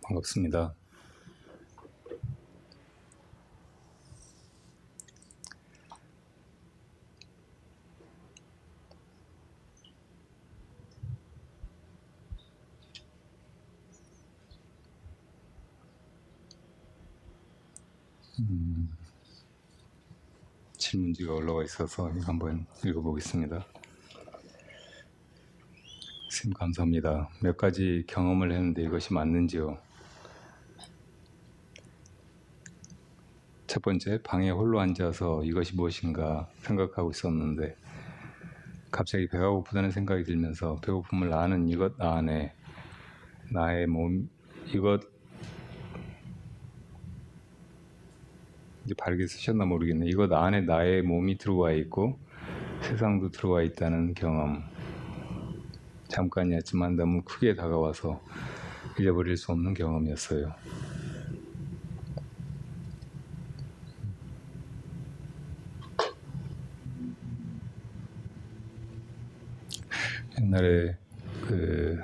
반갑습니다. 질문지가 올라와 있어서 이거 한번 읽어보겠습니다. 선생님 감사합니다. 몇 가지 경험을 했는데 이것이 맞는지요? 첫 번째, 방에 홀로 앉아서 이것이 무엇인가 생각하고 있었는데 갑자기 배가 고프다는 생각이 들면서 배고픔을 아는 이것 안에 나의 몸, 이것 이제 바르게 쓰셨나 모르겠네. 이것 안에 나의 몸이 들어와 있고 세상도 들어와 있다는 경험. 잠깐이었지만 너무 크게 다가와서 잊어버릴 수 없는 경험이었어요. 옛날에 그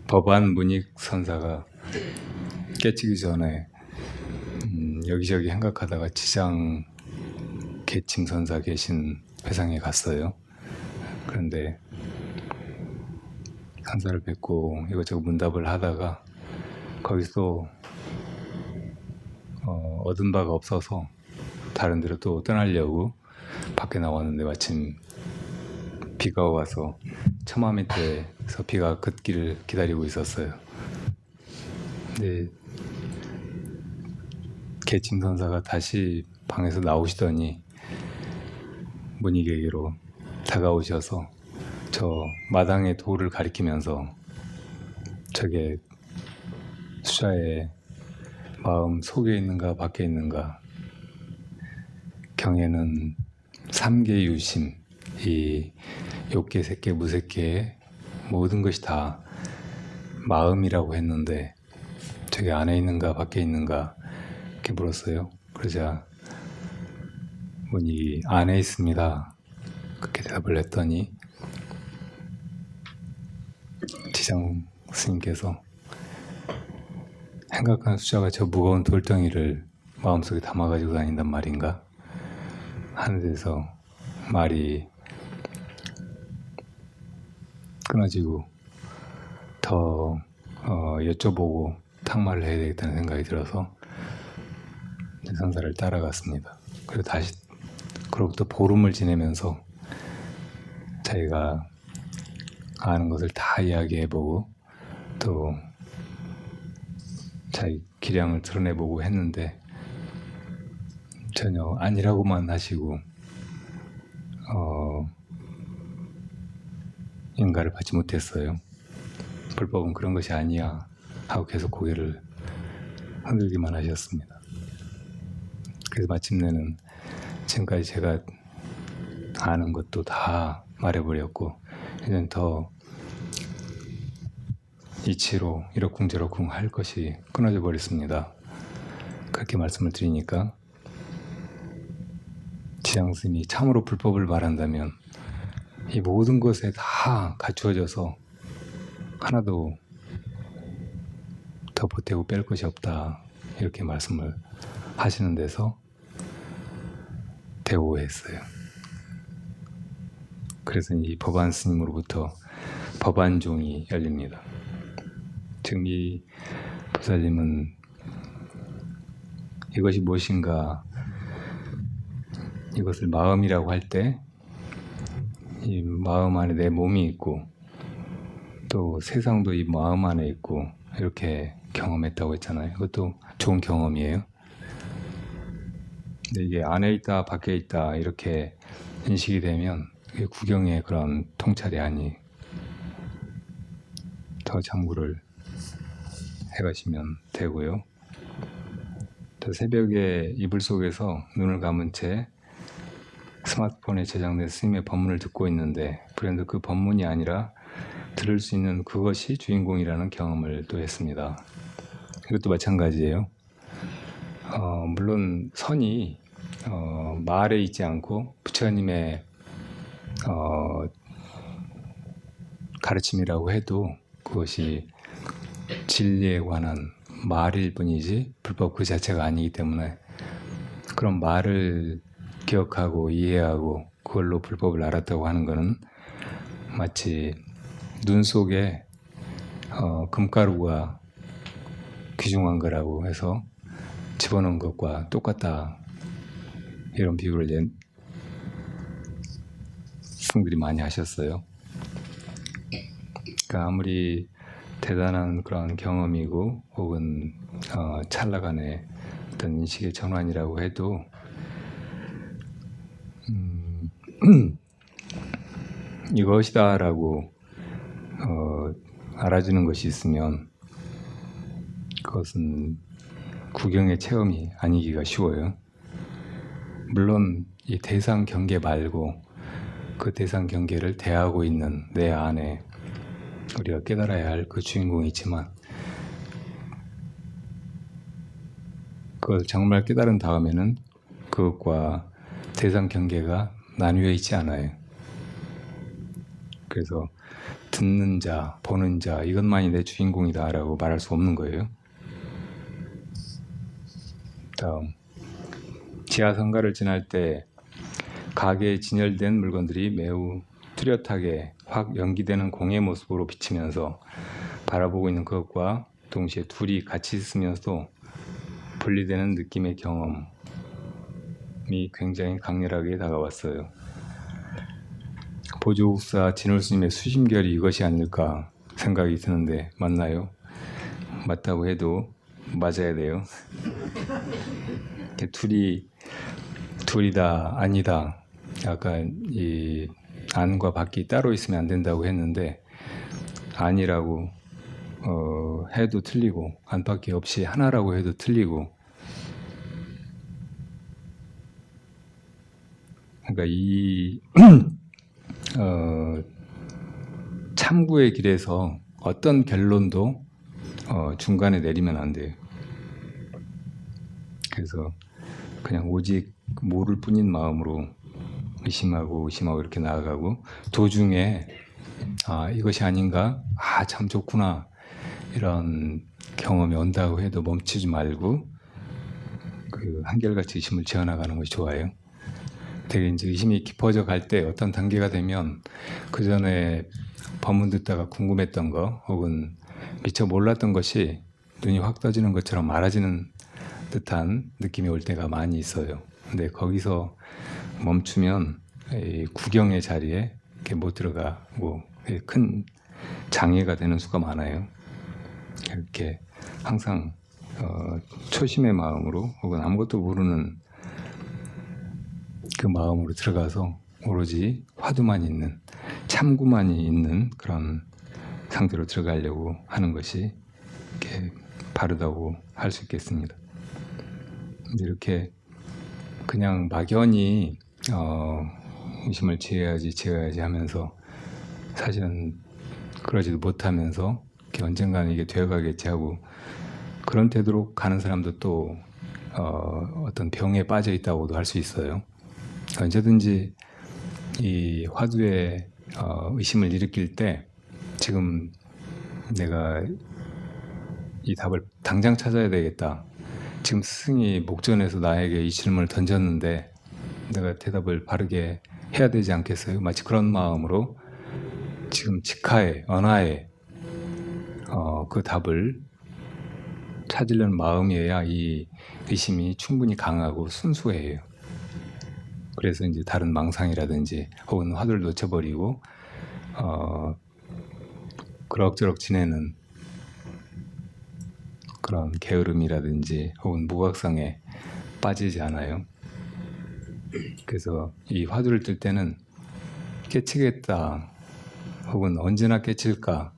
법안 문익 선사가 깨치기 전에 여기저기 행각하다가 지장 계층 선사 계신 회상에 갔어요. 그런데 선사를 뵙고 이것저것 문답을 하다가 거기서 얻은 바가 없어서 다른 데로 또 떠나려고 밖에 나왔는데 마침 비가 와서 처마 밑에서 비가 긋기를 기다리고 있었어요. 근데 계층 선사가 다시 방에서 나오시더니 문익에게로 다가오셔서 저 마당의 돌을 가리키면서 저게 수자의 마음 속에 있는가 밖에 있는가, 경에는 삼계 유심, 이 욕계, 색계, 무색계의 모든 것이 다 마음이라고 했는데 저게 안에 있는가 밖에 있는가 이렇게 물었어요. 그러자 문익이 안에 있습니다 그렇게 대답을 했더니 지장 스님께서 행각한 수자가 저 무거운 돌덩이를 마음속에 담아가지고 다닌단 말인가 하는 데서 말이 끊어지고 더 여쭤보고 탁말을 해야 되겠다는 생각이 들어서 선사를 따라갔습니다. 그리고 다시 그로부터 보름을 지내면서 자기가 아는 것을 다 이야기해보고 또 자기 기량을 드러내보고 했는데 전혀 아니라고만 하시고 인가를 받지 못했어요. 불법은 그런 것이 아니야 하고 계속 고개를 흔들기만 하셨습니다. 그래서 마침내는 지금까지 제가 아는 것도 다 말해버렸고 이제는 더 이치로 이러쿵저러쿵 할 것이 끊어져 버렸습니다. 그렇게 말씀을 드리니까 지장스님이 참으로 불법을 말한다면 이 모든 것에 다 갖추어져서 하나도 더 보태고 뺄 것이 없다 이렇게 말씀을 하시는 데서 대오했어요. 그래서 이 법안 스님으로부터 법안종이 열립니다. 지금 이 보살님은 이것이 무엇인가, 이것을 마음이라고 할 때 이 마음 안에 내 몸이 있고 또 세상도 이 마음 안에 있고 이렇게 경험했다고 했잖아요. 이것도 좋은 경험이에요. 근데 이게 안에 있다 밖에 있다 이렇게 인식이 되면 그게 구경의 그런 통찰이 아니, 더 참고를 해가시면 되고요. 또 새벽에 이불 속에서 눈을 감은 채 스마트폰에 저장된 스님의 법문을 듣고 있는데 그런데 그 법문이 아니라 들을 수 있는 그것이 주인공이라는 경험을 또 했습니다. 이것도 마찬가지예요. 물론 선이 말에 있지 않고 부처님의 가르침이라고 해도 그것이 진리에 관한 말일 뿐이지 불법 그 자체가 아니기 때문에 그런 말을 기억하고 이해하고 그걸로 불법을 알았다고 하는 것은 마치 눈 속에 금가루가 귀중한 거라고 해서 집어넣은 것과 똑같다, 이런 비유를 스승들이 많이 하셨어요. 그러니까 아무리 대단한 그런 경험이고 혹은 찰나간의 어떤 인식의 전환이라고 해도 이것이다라고 알아주는 것이 있으면 그것은 구경의 체험이 아니기가 쉬워요. 물론 이 대상 경계 말고 그 대상 경계를 대하고 있는 내 안에 우리가 깨달아야 할 그 주인공이 있지만 그걸 정말 깨달은 다음에는 그것과 대상 경계가 나뉘어 있지 않아요. 그래서 듣는 자, 보는 자, 이것만이 내 주인공이다라고 말할 수 없는 거예요. 다음, 지하상가를 지날 때 가게에 진열된 물건들이 매우 뚜렷하게 확 연기되는 공의 모습으로 비치면서 바라보고 있는 그것과 동시에 둘이 같이 있으면서도 분리되는 느낌의 경험이 굉장히 강렬하게 다가왔어요. 보조국사 진홀스님의 수심결이 이것이 아닐까 생각이 드는데 맞나요? 맞다고 해도 맞아야 돼요. 둘이다 아니다, 약간 이 안과 밖이 따로 있으면 안 된다고 했는데 아니라고 해도 틀리고 안밖에 없이 하나라고 해도 틀리고, 그러니까 이 참구의 길에서 어떤 결론도 중간에 내리면 안 돼요. 그래서 그냥 오직 모를 뿐인 마음으로 의심하고 이렇게 나아가고 도중에 이것이 아닌가? 참 좋구나. 이런 경험이 온다고 해도 멈추지 말고 그 한결같이 의심을 지어나가는 것이 좋아요. 되게 이제 의심이 깊어져 갈 때 어떤 단계가 되면 그 전에 법문 듣다가 궁금했던 거 혹은 미처 몰랐던 것이 눈이 확 떠지는 것처럼 알아지는 듯한 느낌이 올 때가 많이 있어요. 근데 거기서 멈추면 이 구경의 자리에 이렇게 못 들어가고 큰 장애가 되는 수가 많아요. 이렇게 항상 초심의 마음으로 혹은 아무것도 모르는 그 마음으로 들어가서 오로지 화두만 있는, 참구만이 있는 그런 상태로 들어가려고 하는 것이 이렇게 바르다고 할 수 있겠습니다. 이렇게 그냥 막연히 의심을 지어야지 하면서 사실은 그러지도 못하면서 이렇게 언젠가는 이게 되어가겠지 하고 그런 태도로 가는 사람도 또 어떤 병에 빠져 있다고도 할 수 있어요. 언제든지 이 화두에 의심을 일으킬 때 지금 내가 이 답을 당장 찾아야 되겠다. 지금 스승이 목전에서 나에게 이 질문을 던졌는데 내가 대답을 바르게 해야 되지 않겠어요? 마치 그런 마음으로 지금 직하에, 언하에 그 답을 찾으려는 마음이어야 이 의심이 충분히 강하고 순수해요. 그래서 이제 다른 망상이라든지 혹은 화두를 놓쳐버리고 그럭저럭 지내는 그런 게으름이라든지 혹은 무각상에 빠지지 않아요. 그래서 이 화두를 뜰 때는 깨치겠다 혹은 언제나 깨칠까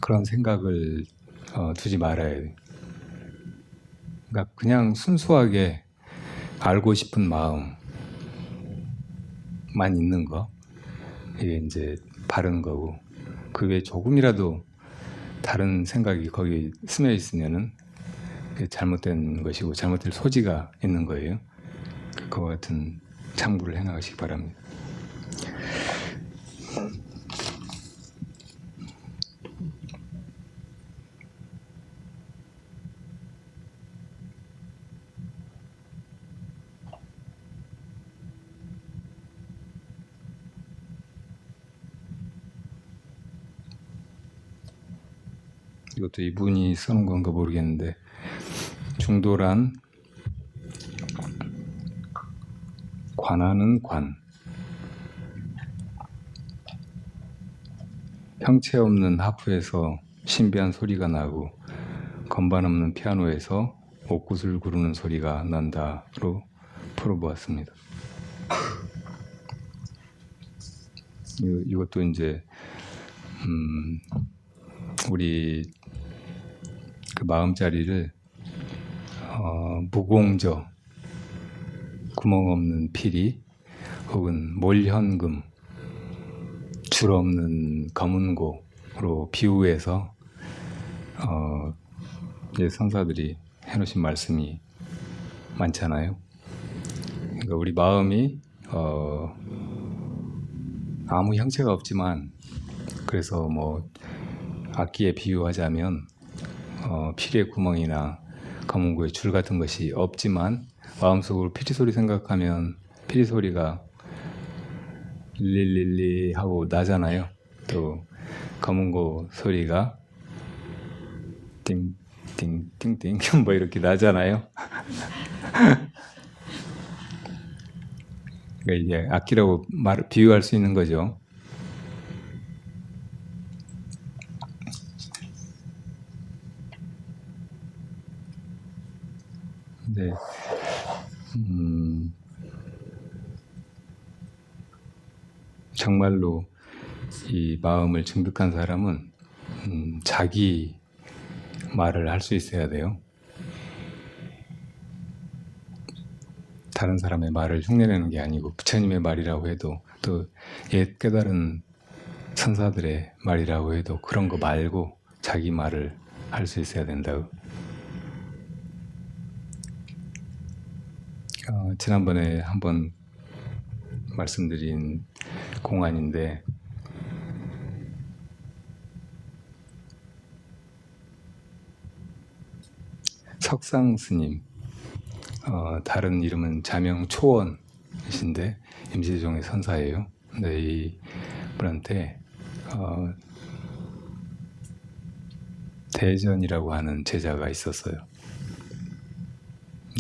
그런 생각을 두지 말아야 돼요. 그러니까 그냥 순수하게 알고 싶은 마음만 있는 거, 이게 이제 바른 거고, 그 외에 조금이라도 다른 생각이 거기 스며 있으면은 그게 잘못된 것이고 잘못될 소지가 있는 거예요. 그와 같은 참고를 해나가시기 바랍니다. 이것도 이분이 쓰는 건가 모르겠는데, 중도란 관하는 관, 형체 없는 하프에서 신비한 소리가 나고 건반 없는 피아노에서 옥구슬 구르는 소리가 난다로 풀어보았습니다. 이것도 이제 우리 그 마음자리를 무공저, 구멍 없는 피리, 혹은 몰현금, 줄 없는 검은고로 비유해서 이제 선사들이 해놓으신 말씀이 많잖아요. 그러니까 우리 마음이 아무 형체가 없지만, 그래서 뭐 악기에 비유하자면 피리의 구멍이나 검은고의 줄 같은 것이 없지만 마음속으로 피리 소리 생각하면 피리 소리가 릴릴리 하고 나잖아요. 또 검은고 소리가 띵띵띵띵 뭐 이렇게 나잖아요. 그러니까 이제 악기라고 비유할 수 있는 거죠. 근데 정말로 이 마음을 증득한 사람은 자기 말을 할 수 있어야 돼요. 다른 사람의 말을 흉내내는 게 아니고, 부처님의 말이라고 해도, 또 옛 깨달은 선사들의 말이라고 해도 그런 거 말고 자기 말을 할 수 있어야 된다고. 지난번에 한번 말씀드린 공안인데, 석상 스님, 다른 이름은 자명초원이신데 임시종의 선사예요. 근데 이 분한테 대전이라고 하는 제자가 있었어요.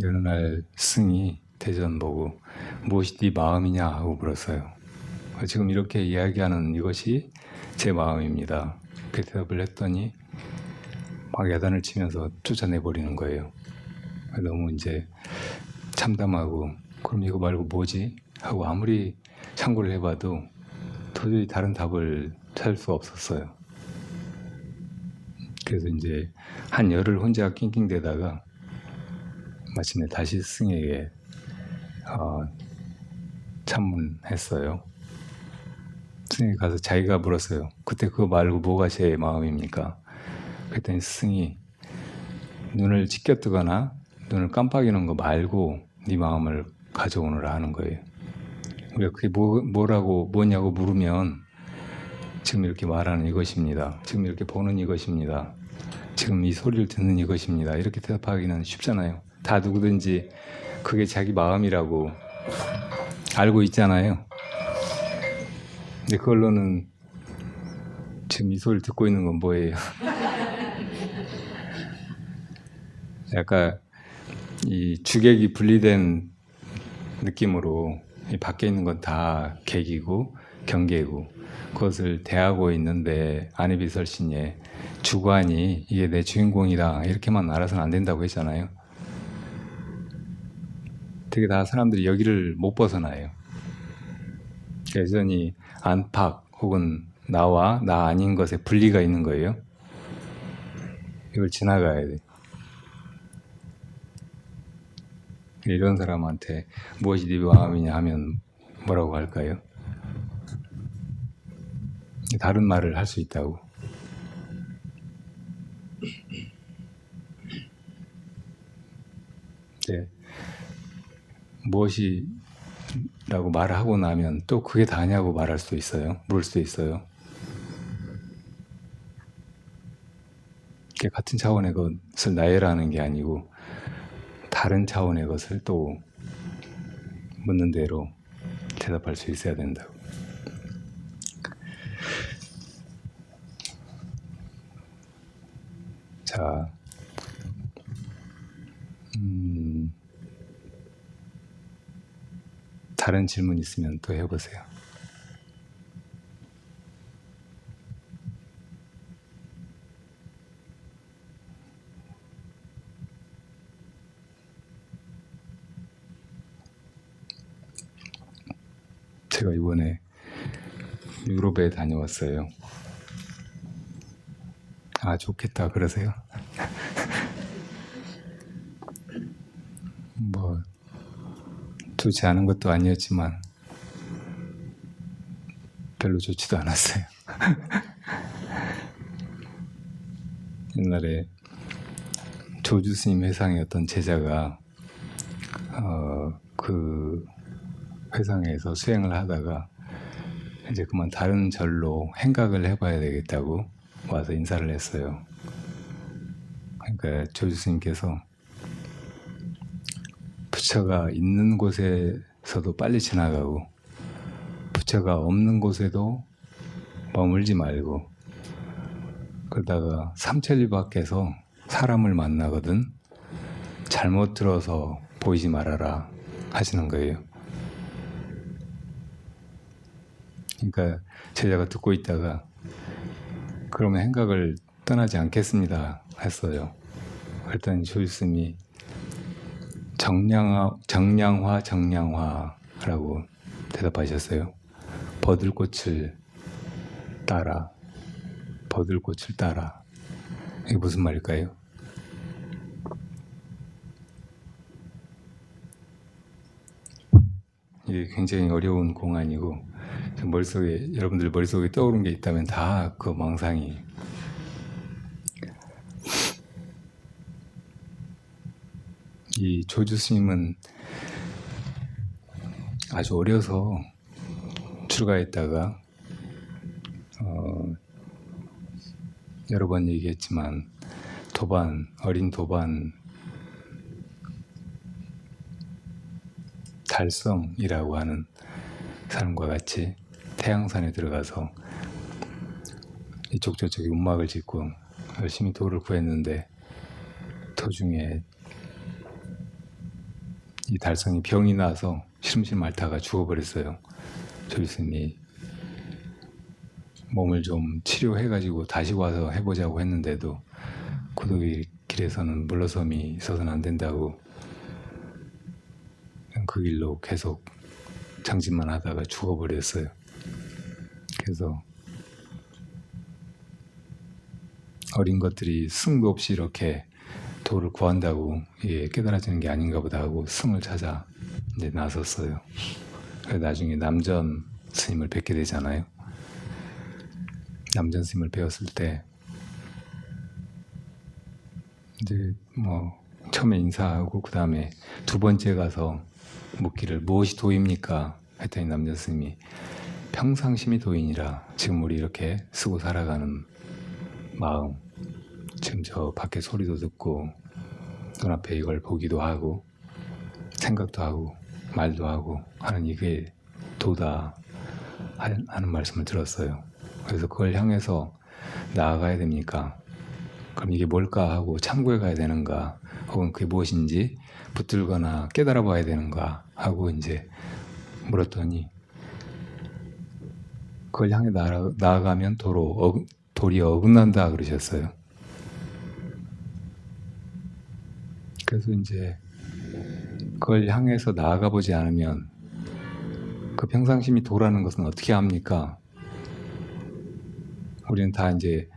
어느 날 스승이 대전 보고 무엇이 네 마음이냐 하고 물었어요. 지금 이렇게 이야기하는 이것이 제 마음입니다. 그 대답을 했더니 막 야단을 치면서 쫓아내버리는 거예요. 너무 이제 참담하고, 그럼 이거 말고 뭐지? 하고 아무리 참고를 해봐도 도저히 다른 답을 찾을 수 없었어요. 그래서 이제 한 열흘 혼자 낑낑대다가 마침내 다시 스승에게 참문했어요. 스승이 가서 자기가 물었어요. 그때 그거 말고 뭐가 제 마음입니까? 그랬더니 스승이 눈을 찢겨뜨거나 눈을 깜빡이는 거 말고 네 마음을 가져오느라 하는 거예요. 우리가 그게 뭐냐고 물으면 지금 이렇게 말하는 이것입니다. 지금 이렇게 보는 이것입니다. 지금 이 소리를 듣는 이것입니다. 이렇게 대답하기는 쉽잖아요. 다 누구든지 그게 자기 마음이라고 알고 있잖아요. 근데 그걸로는 지금 이 소리를 듣고 있는 건 뭐예요? 약간 이 주객이 분리된 느낌으로 이 밖에 있는 건 다 객이고 경계고, 그것을 대하고 있는데 안해비설신에 주관이 이게 내 주인공이다 이렇게만 알아서는 안 된다고 했잖아요. 되게 다 사람들이 여기를 못 벗어나요. 여전히 안팎 혹은 나와 나 아닌 것에 분리가 있는 거예요. 이걸 지나가야 돼. 이런 사람한테 무엇이 네 마음이냐 하면 뭐라고 할까요? 다른 말을 할 수 있다고. 네. 무엇이라고 말을 하고 나면 또 그게 다냐고 말할 수 있어요. 물을 수 있어요. 같은 차원의 것을 나열하는 게 아니고 다른 차원의 것을 또 묻는 대로 대답할 수 있어야 된다고. 자, 다른 질문 있으면 또 해보세요. 제가 이번에 유럽에 다녀왔어요. 아, 좋겠다 그러세요? 뭐 좋지 않은 것도 아니었지만 별로 좋지도 않았어요. 옛날에 조주 스님 회상의 어떤 제자가 그 회상에서 수행을 하다가 이제 그만 다른 절로 행각을 해봐야 되겠다고 와서 인사를 했어요. 그러니까 조주 스님께서 부처가 있는 곳에서도 빨리 지나가고 부처가 없는 곳에도 머물지 말고 그러다가 삼천리 밖에서 사람을 만나거든 잘못 들어서 보이지 말아라 하시는 거예요. 그러니까 제자가 듣고 있다가 그러면 행각을 떠나지 않겠습니다 했어요. 그랬더니 조주스님이 정량화라고 대답하셨어요. 버들꽃을 따라, 버들꽃을 따라. 이게 무슨 말일까요? 이게 굉장히 어려운 공안이고 머릿속에 여러분들 머릿속에 떠오른 게 있다면 다 그 망상이 이 조주 스님은 아주 어려서 출가했다가 여러 번 얘기했지만 어린 도반 달성이라고 하는 사람과 같이 태양산에 들어가서 이쪽 저쪽에 움막을 짓고 열심히 도를 구했는데 도중에 이 달성이 병이 나서 시름시름 앓다가 죽어버렸어요. 조주스님이 몸을 좀 치료해가지고 다시 와서 해보자고 했는데도 고독의 길에서는 물러섬이 있어서는 안 된다고 그 길로 계속 장진만 하다가 죽어버렸어요. 그래서 어린 것들이 승도 없이 이렇게 도를 구한다고 이게 깨달아지는 게 아닌가 보다 하고 승을 찾아 이제 나섰어요. 그래서 나중에 남전 스님을 뵙게 되잖아요. 남전 스님을 배웠을 때 이제 뭐 처음에 인사하고 그 다음에 두 번째 가서 묻기를 무엇이 도입니까? 했더니 남전 스님이 평상심이 도인이라 지금 우리 이렇게 쓰고 살아가는 마음 지금 저 밖에 소리도 듣고 눈앞에 이걸 보기도 하고 생각도 하고 말도 하고 하는 이게 도다 하는 말씀을 들었어요. 그래서 그걸 향해서 나아가야 됩니까? 그럼 이게 뭘까 하고 참고해 가야 되는가 혹은 그게 무엇인지 붙들거나 깨달아 봐야 되는가 하고 이제 물었더니 그걸 향해 나아가면 도리 어긋난다 그러셨어요. 그래서 이제 그걸 향해서 나아가 보지 않으면 그 평상심이 도라는 것은 어떻게 합니까? 우리는 다 이제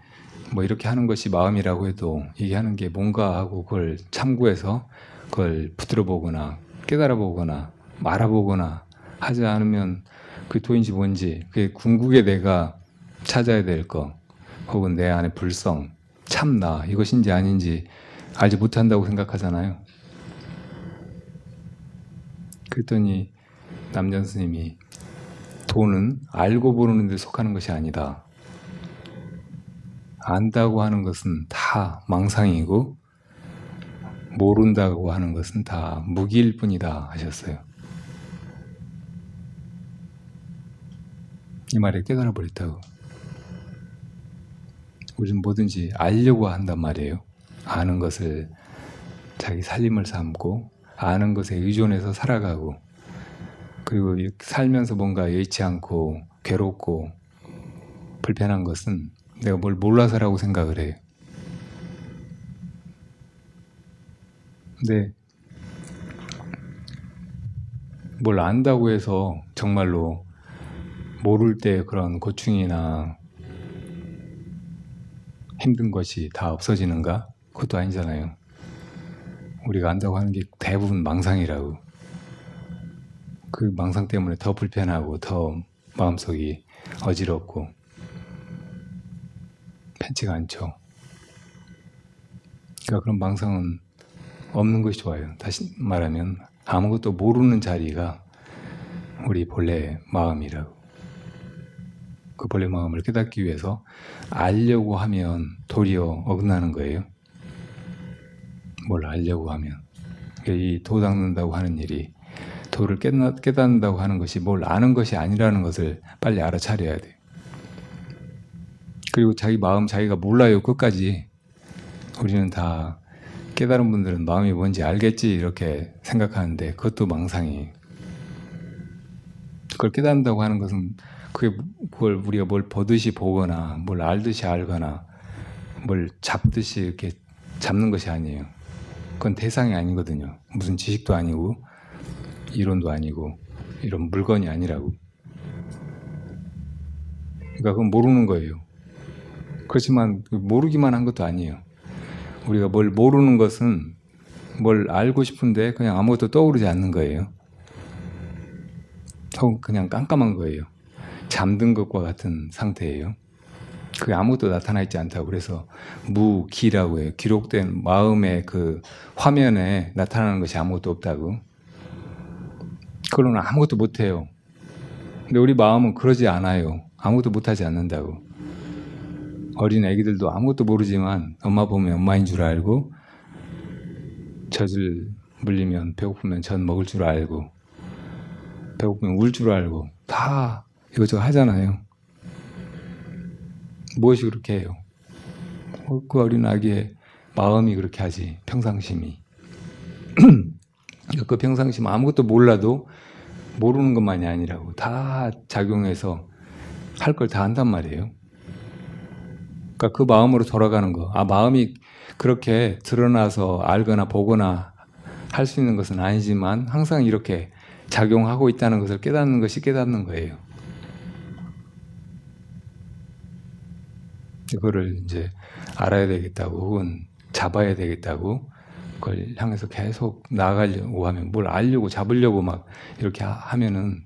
뭐 이렇게 하는 것이 마음이라고 해도 이게 하는 게 뭔가 하고 그걸 참고해서 그걸 붙들어 보거나 깨달아 보거나 알아보거나 하지 않으면 그 도인지 뭔지 그게 궁극의 내가 찾아야 될 거 혹은 내 안의 불성 참나 이것인지 아닌지 알지 못한다고 생각하잖아요. 그랬더니 남전 스님이 도는 알고 모르는 데 속하는 것이 아니다. 안다고 하는 것은 다 망상이고 모른다고 하는 것은 다 무기일 뿐이다 하셨어요. 이 말에 깨달아 버렸다고. 우리는 뭐든지 알려고 한단 말이에요. 아는 것을 자기 살림을 삼고 아는 것에 의존해서 살아가고, 그리고 살면서 뭔가 여의치 않고 괴롭고 불편한 것은 내가 뭘 몰라서라고 생각을 해요. 근데 뭘 안다고 해서 정말로 모를 때 그런 고충이나 힘든 것이 다 없어지는가? 그것도 아니잖아요. 우리가 안다고 하는 게 대부분 망상이라고. 그 망상 때문에 더 불편하고 더 마음속이 어지럽고 편치가 않죠. 그러니까 그런 망상은 없는 것이 좋아요. 다시 말하면 아무것도 모르는 자리가 우리 본래 마음이라고. 그 본래 마음을 깨닫기 위해서 알려고 하면 도리어 어긋나는 거예요. 뭘 알려고 하면. 이 도 닦는다고 하는 일이, 도를 깨닫는다고 하는 것이 뭘 아는 것이 아니라는 것을 빨리 알아차려야 돼요. 그리고 자기 마음 자기가 몰라요. 끝까지. 우리는 다 깨달은 분들은 마음이 뭔지 알겠지 이렇게 생각하는데 그것도 망상이에요. 그걸 깨닫는다고 하는 것은 그걸 우리가 뭘 보듯이 보거나 뭘 알듯이 알거나 뭘 잡듯이 이렇게 잡는 것이 아니에요. 그건 대상이 아니거든요. 무슨 지식도 아니고 이론도 아니고 이런 물건이 아니라고. 그러니까 그건 모르는 거예요. 그렇지만 모르기만 한 것도 아니에요. 우리가 뭘 모르는 것은 뭘 알고 싶은데 그냥 아무것도 떠오르지 않는 거예요. 혹은 그냥 깜깜한 거예요. 잠든 것과 같은 상태예요. 그게 아무것도 나타나 있지 않다고. 그래서 무기라고 해요. 기록된 마음의 그 화면에 나타나는 것이 아무것도 없다고. 그걸로는 아무것도 못해요. 근데 우리 마음은 그러지 않아요. 아무것도 못하지 않는다고. 어린 애기들도 아무것도 모르지만 엄마 보면 엄마인 줄 알고, 젖을 물리면 배고프면 젖 먹을 줄 알고, 배고프면 울 줄 알고 다 이것저것 하잖아요. 무엇이 그렇게 해요? 그 어린 아기의 마음이 그렇게 하지. 평상심이. 그 평상심 아무것도 몰라도 모르는 것만이 아니라고. 다 작용해서 할 걸 다 한단 말이에요. 그러니까 그 마음으로 돌아가는 거. 마음이 그렇게 드러나서 알거나 보거나 할 수 있는 것은 아니지만 항상 이렇게 작용하고 있다는 것을 깨닫는 것이 깨닫는 거예요. 이거를 이제 알아야 되겠다고, 혹은 잡아야 되겠다고, 그걸 향해서 계속 나아가려고 하면, 뭘 알려고 잡으려고 막 이렇게 하면은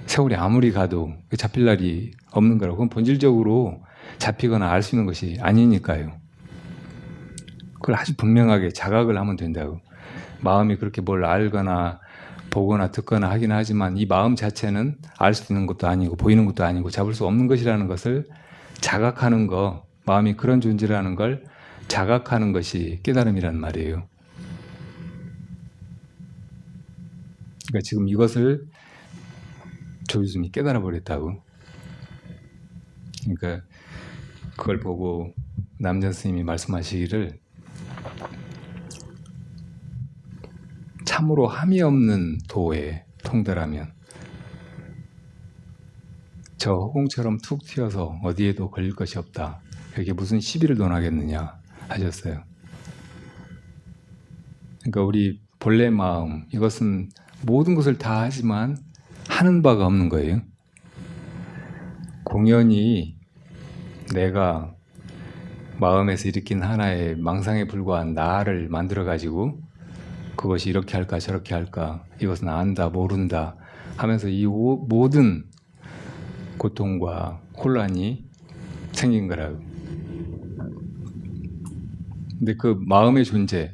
세월이 아무리 가도 잡힐 날이 없는 거라고. 그건 본질적으로 잡히거나 알 수 있는 것이 아니니까요. 그걸 아주 분명하게 자각을 하면 된다고. 마음이 그렇게 뭘 알거나 보거나 듣거나 하긴 하지만 이 마음 자체는 알 수 있는 것도 아니고 보이는 것도 아니고 잡을 수 없는 것이라는 것을 자각하는 거, 마음이 그런 존재라는 걸 자각하는 것이 깨달음이란 말이에요. 그러니까 지금 이것을 조유순이 깨달아 버렸다고. 그러니까 그걸 보고 남전 스님이 말씀하시기를, 참으로 함이 없는 도에 통달하면 저 허공처럼 툭 튀어서 어디에도 걸릴 것이 없다. 이게 무슨 시비를 논하겠느냐 하셨어요. 그러니까 우리 본래 마음, 이것은 모든 것을 다 하지만 하는 바가 없는 거예요. 공연히 내가 마음에서 일으킨 하나의 망상에 불과한 나를 만들어가지고 그것이 이렇게 할까 저렇게 할까, 이것은 안다 모른다 하면서 이 모든 고통과 혼란이 생긴 거라고. 근데 그 마음의 존재,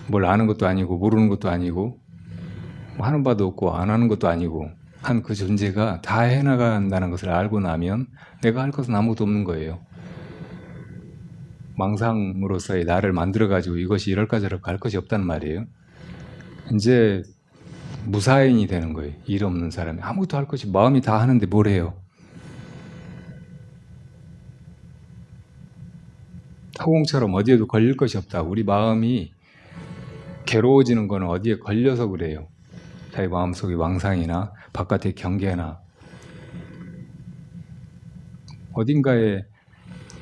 뭘 아는 것도 아니고 모르는 것도 아니고 하는 바도 없고 안 하는 것도 아니고 한 그 존재가 다 해나간다는 것을 알고 나면 내가 할 것은 아무것도 없는 거예요. 망상으로서의 나를 만들어가지고 이것이 이럴까 저럴까 할 것이 없다는 말이에요. 이제 무사인이 되는 거예요. 일 없는 사람이. 아무것도 할 것이, 마음이 다 하는데 뭘 해요? 허공처럼 어디에도 걸릴 것이 없다. 우리 마음이 괴로워지는 거는 어디에 걸려서 그래요. 자기 마음속에 왕상이나 바깥의 경계나 어딘가에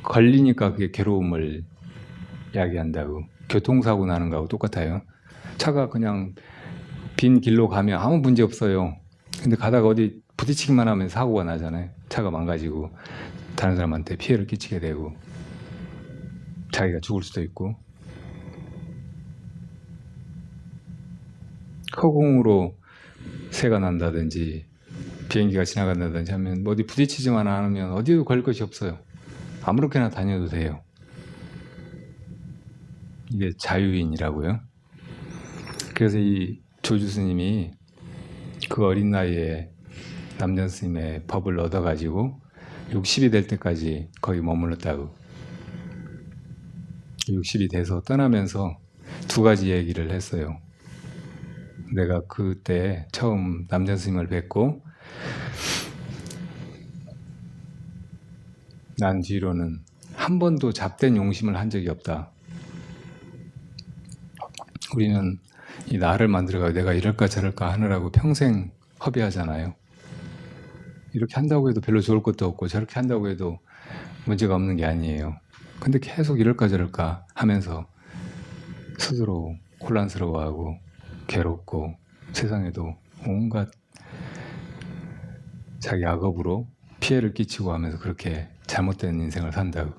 걸리니까 그게 괴로움을 이야기한다고. 교통사고 나는 거하고 똑같아요. 차가 그냥 빈 길로 가면 아무 문제 없어요. 근데 가다가 어디 부딪히기만 하면 사고가 나잖아요. 차가 망가지고 다른 사람한테 피해를 끼치게 되고 자기가 죽을 수도 있고. 허공으로 새가 난다든지 비행기가 지나간다든지 하면 어디 부딪히지만 않으면 어디도 걸릴 것이 없어요. 아무렇게나 다녀도 돼요. 이게 자유인이라고요. 그래서 이 조주 스님이 그 어린 나이에 남전 스님의 법을 얻어가지고 60이 될 때까지 거기 머물렀다고. 60이 돼서 떠나면서 두 가지 얘기를 했어요. 내가 그때 처음 남전 스님을 뵙고 난 뒤로는 한 번도 잡된 용심을 한 적이 없다. 우리는 이 나를 만들어가 내가 이럴까 저럴까 하느라고 평생 허비하잖아요. 이렇게 한다고 해도 별로 좋을 것도 없고 저렇게 한다고 해도 문제가 없는 게 아니에요. 근데 계속 이럴까 저럴까 하면서 스스로 혼란스러워하고 괴롭고 세상에도 온갖 자기 악업으로 피해를 끼치고 하면서 그렇게 잘못된 인생을 산다고.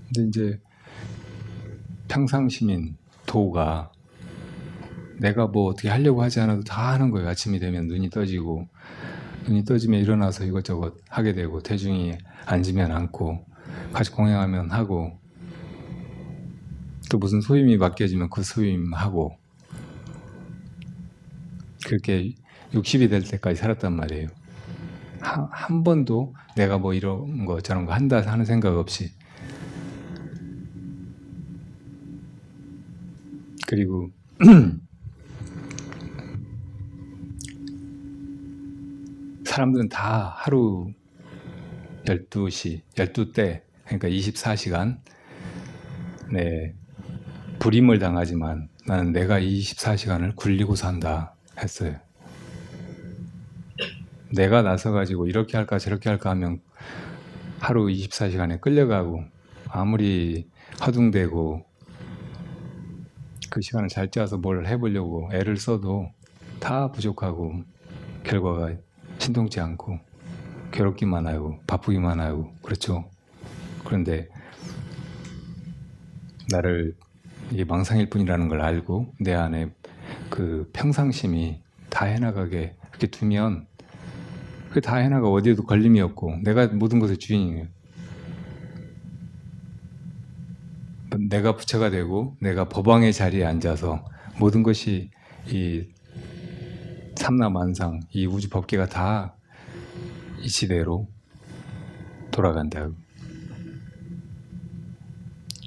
근데 이제 평상시민 도가 내가 뭐 어떻게 하려고 하지 않아도 다 하는 거예요. 아침이 되면 눈이 떠지고 눈이 떠지면 일어나서 이것저것 하게 되고 대중이 앉으면 앉고 같이 공양하면 하고 또 무슨 소임이 맡겨지면 그 소임 하고 그렇게 60이 될 때까지 살았단 말이에요. 한 번도 내가 뭐 이런 거 저런 거 한다 하는 생각 없이. 그리고 사람들은 다 하루 12시, 12때 그러니까 24시간 네, 불임을 당하지만 나는 내가 24시간을 굴리고 산다 했어요. 내가 나서가지고 이렇게 할까 저렇게 할까 하면 하루 24시간에 끌려가고 아무리 허둥대고 그 시간을 잘 짜서 뭘 해보려고 애를 써도 다 부족하고 결과가 신통치 않고 괴롭기만 하고 바쁘기만 하고 그렇죠. 그런데 나를 이게 망상일 뿐이라는 걸 알고 내 안에 그 평상심이 다 해나가게 이렇게 두면 그 다 해나가 어디에도 걸림이 없고 내가 모든 것의 주인이에요. 내가 부처가 되고 내가 법왕의 자리에 앉아서 모든 것이 이 삼라만상 이 우주 법계가 다 이치대로 돌아간다.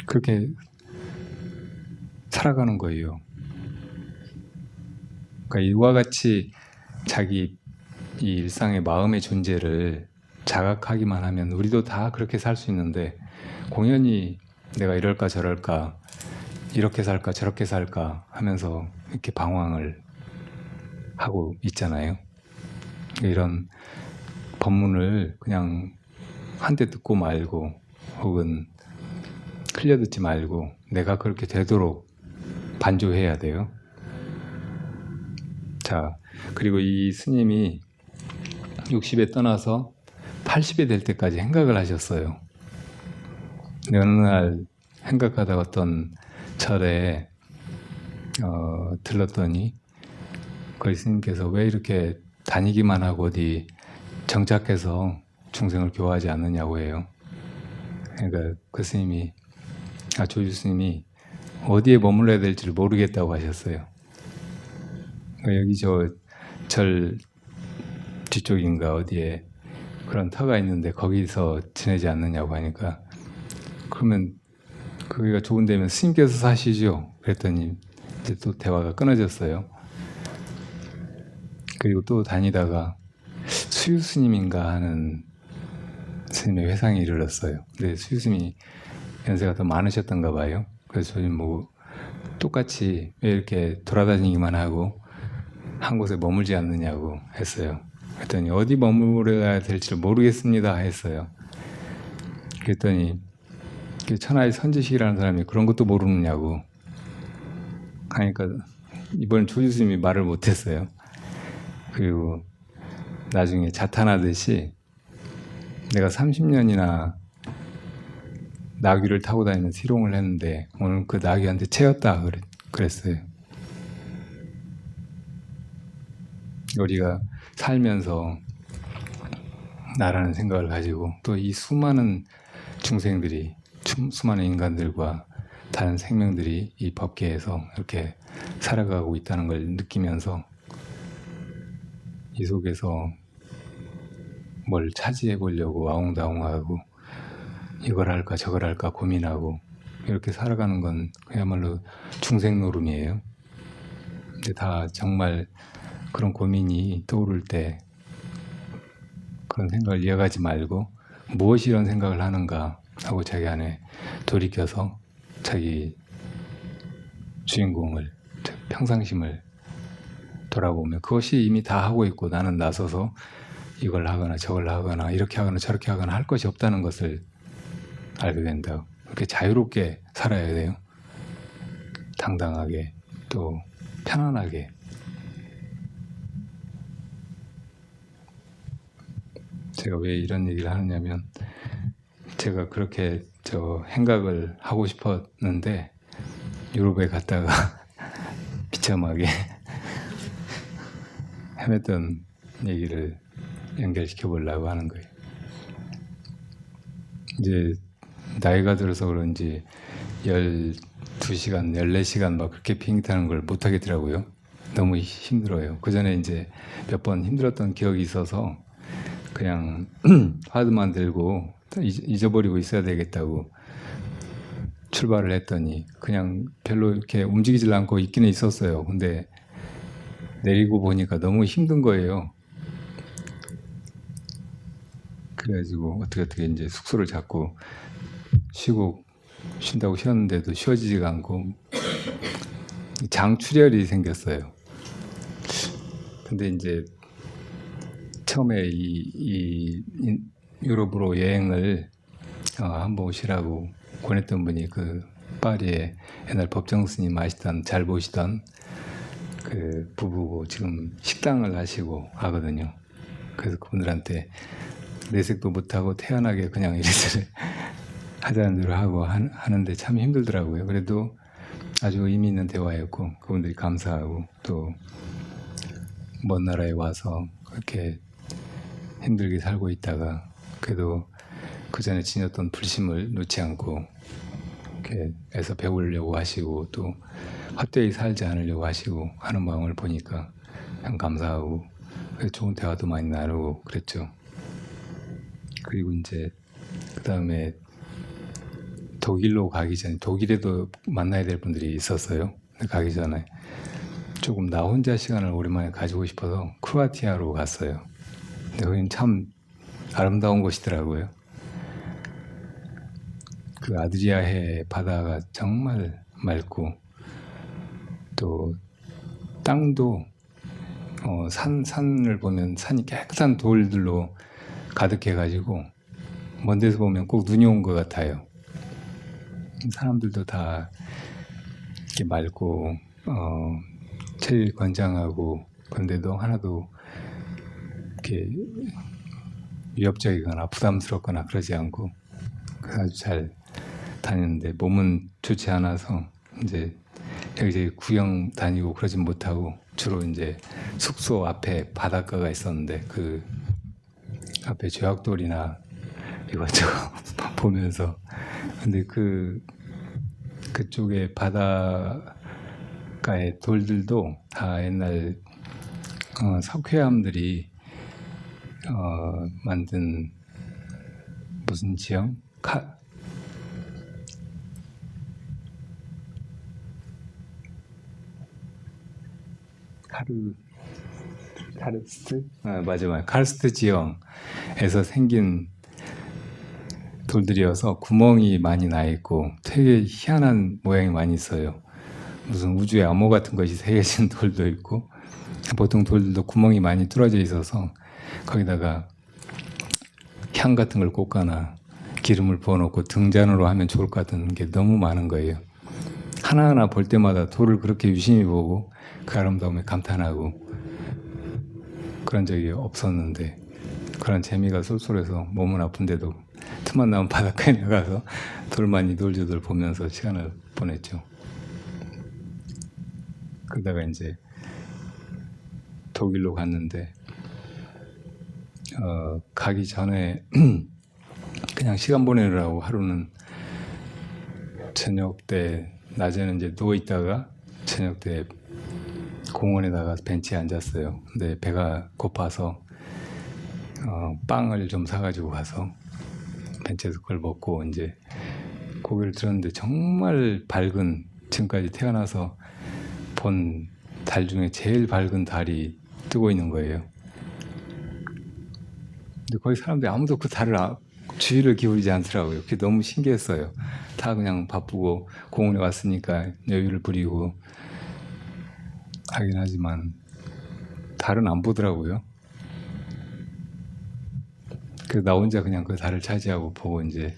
그렇게 살아가는 거예요. 그러니까 이와 같이 자기 이 일상의 마음의 존재를 자각하기만 하면 우리도 다 그렇게 살 수 있는데 공연히 내가 이럴까 저럴까 이렇게 살까 저렇게 살까 하면서 이렇게 방황을 하고 있잖아요. 이런 법문을 그냥 한때 듣고 말고 혹은 흘려 듣지 말고 내가 그렇게 되도록 반조해야 돼요. 자, 그리고 이 스님이 60에 떠나서 80에 될 때까지 행각을 하셨어요. 어느 날 행각하다 어떤 절에 들렀더니 거기 스님께서 왜 이렇게 다니기만 하고 어디 정착해서 중생을 교화하지 않느냐고 해요. 그러니까 그 스님이 조주 스님이 어디에 머물러야 될지를 모르겠다고 하셨어요. 그러니까 여기 절 뒤쪽인가 어디에 그런 터가 있는데 거기서 지내지 않느냐고 하니까 그러면 거기가 좋은 데면 스님께서 사시죠. 그랬더니 이제 또 대화가 끊어졌어요. 그리고 또 다니다가 수유 스님인가 하는 스님의 회상에 이르렀어요. 근데 수유 스님이 연세가 더 많으셨던가 봐요. 그래서 뭐 똑같이 왜 이렇게 돌아다니기만 하고 한 곳에 머물지 않느냐고 했어요. 그랬더니 어디 머물러야 될지 모르겠습니다 했어요. 그랬더니 그 천하의 선지식이라는 사람이 그런 것도 모르느냐고 하니까 이번 조주스님이 말을 못했어요. 그리고 나중에 자탄하듯이 내가 30년이나 나귀를 타고 다니면서 희롱을 했는데 오늘 그 나귀한테 채였다 그랬어요. 우리가 살면서 나라는 생각을 가지고 또 이 수많은 중생들이 수많은 인간들과 다른 생명들이 이 법계에서 이렇게 살아가고 있다는 걸 느끼면서 이 속에서 뭘 차지해 보려고 아웅다웅하고 이걸 할까 저걸 할까 고민하고 이렇게 살아가는 건 그야말로 중생 노름이에요. 근데 다 정말 그런 고민이 떠오를 때 그런 생각을 이어가지 말고 무엇이 이런 생각을 하는가 하고 자기 안에 돌이켜서 자기 주인공을, 평상심을 돌아보면 그것이 이미 다 하고 있고 나는 나서서 이걸 하거나 저걸 하거나 이렇게 하거나 저렇게 하거나 할 것이 없다는 것을 알게 된다고. 그렇게 자유롭게 살아야 돼요. 당당하게 또 편안하게. 제가 왜 이런 얘기를 하느냐면 제가 그렇게 행각을 하고 싶었는데 유럽에 갔다가 비참하게 헤맸던 얘기를 연결시켜 보려고 하는 거예요. 이제 나이가 들어서 그런지 12시간, 14시간 막 그렇게 비행기 타는 걸 못 하겠더라고요. 너무 힘들어요. 그 전에 이제 몇 번 힘들었던 기억이 있어서 그냥 화두만 들고 잊어버리고 있어야 되겠다고 출발을 했더니 그냥 별로 이렇게 움직이질 않고 있기는 있었어요. 근데 내리고 보니까 너무 힘든 거예요. 그래가지고 어떻게 이제 숙소를 잡고 쉰다고 쉬었는데도 쉬어지지가 않고 장출혈이 생겼어요. 근데 이제 처음에 이 유럽으로 여행을 한번 오시라고 권했던 분이 그 파리에 옛날 법정 스님 아시던 잘 보시던 그 부부고 지금 식당을 하시고 하거든요. 그래서 그분들한테 내색도 못하고 태연하게 그냥 이래저래 하자는 대로 하고 하는데 참 힘들더라고요. 그래도 아주 의미 있는 대화였고 그분들이 감사하고 또 먼 나라에 와서 그렇게 힘들게 살고 있다가 그래도 그 전에 지녔던 불심을 놓지 않고 이렇게 해서 배우려고 하시고 또 헛되이 살지 않으려고 하시고 하는 마음을 보니까 참 감사하고 좋은 대화도 많이 나누고 그랬죠. 그리고 이제 그 다음에 독일로 가기 전에 독일에도 만나야 될 분들이 있었어요. 가기 전에 조금 나 혼자 시간을 오랜만에 가지고 싶어서 크로아티아로 갔어요. 근데 거긴 참 아름다운 곳이더라고요. 그 아드리아해 바다가 정말 맑고 또 땅도 산을 보면 산이 깨끗한 돌들로 가득해가지고 먼 데서 보면 꼭 눈이 온 것 같아요. 사람들도 다 이렇게 맑고 체질 건장하고 그런데도 하나도 이렇게 위협적이거나 부담스럽거나 그러지 않고 아주 잘 다녔는데 몸은 좋지 않아서 이제 여기저기 구경 다니고 그러진 못하고 주로 이제 숙소 앞에 바닷가가 있었는데 그 앞에 조약돌이나 이것저것 보면서 근데 그쪽에 바닷가의 돌들도 다 옛날 석회암들이 만든 무슨 지형? 카르스트? 맞아요. 카르스트 지형에서 생긴 돌들이어서 구멍이 많이 나 있고 되게 희한한 모양이 많이 있어요. 무슨 우주의 암호 같은 것이 새겨진 돌도 있고, 보통 돌들도 구멍이 많이 뚫어져 있어서 거기다가 향 같은 걸 꽂거나 기름을 부어놓고 등잔으로 하면 좋을 것 같은 게 너무 많은 거예요. 하나하나 볼 때마다 돌을 그렇게 유심히 보고 그 아름다움에 감탄하고 그런 적이 없었는데, 그런 재미가 쏠쏠해서 몸은 아픈데도 틈만 나면 바닷가에 나가서 돌만이 돌저돌 보면서 시간을 보냈죠. 그러다가 이제 독일로 갔는데 가기 전에 그냥 시간 보내느라고 하루는 저녁 때, 낮에는 이제 누워 있다가 저녁 때 공원에다가 벤치에 앉았어요. 근데 배가 고파서 빵을 좀 사가지고 가서 벤치에서 그걸 먹고 이제 고개를 들었는데 정말 밝은, 지금까지 태어나서 본 달 중에 제일 밝은 달이 뜨고 있는 거예요. 근데 거기 사람들이 아무도 그 달을 주의를 기울이지 않더라고요. 그게 너무 신기했어요. 다 그냥 바쁘고 공원에 왔으니까 여유를 부리고 하긴 하지만 달은 안 보더라고요. 그래서 나 혼자 그냥 그 달을 차지하고 보고 이제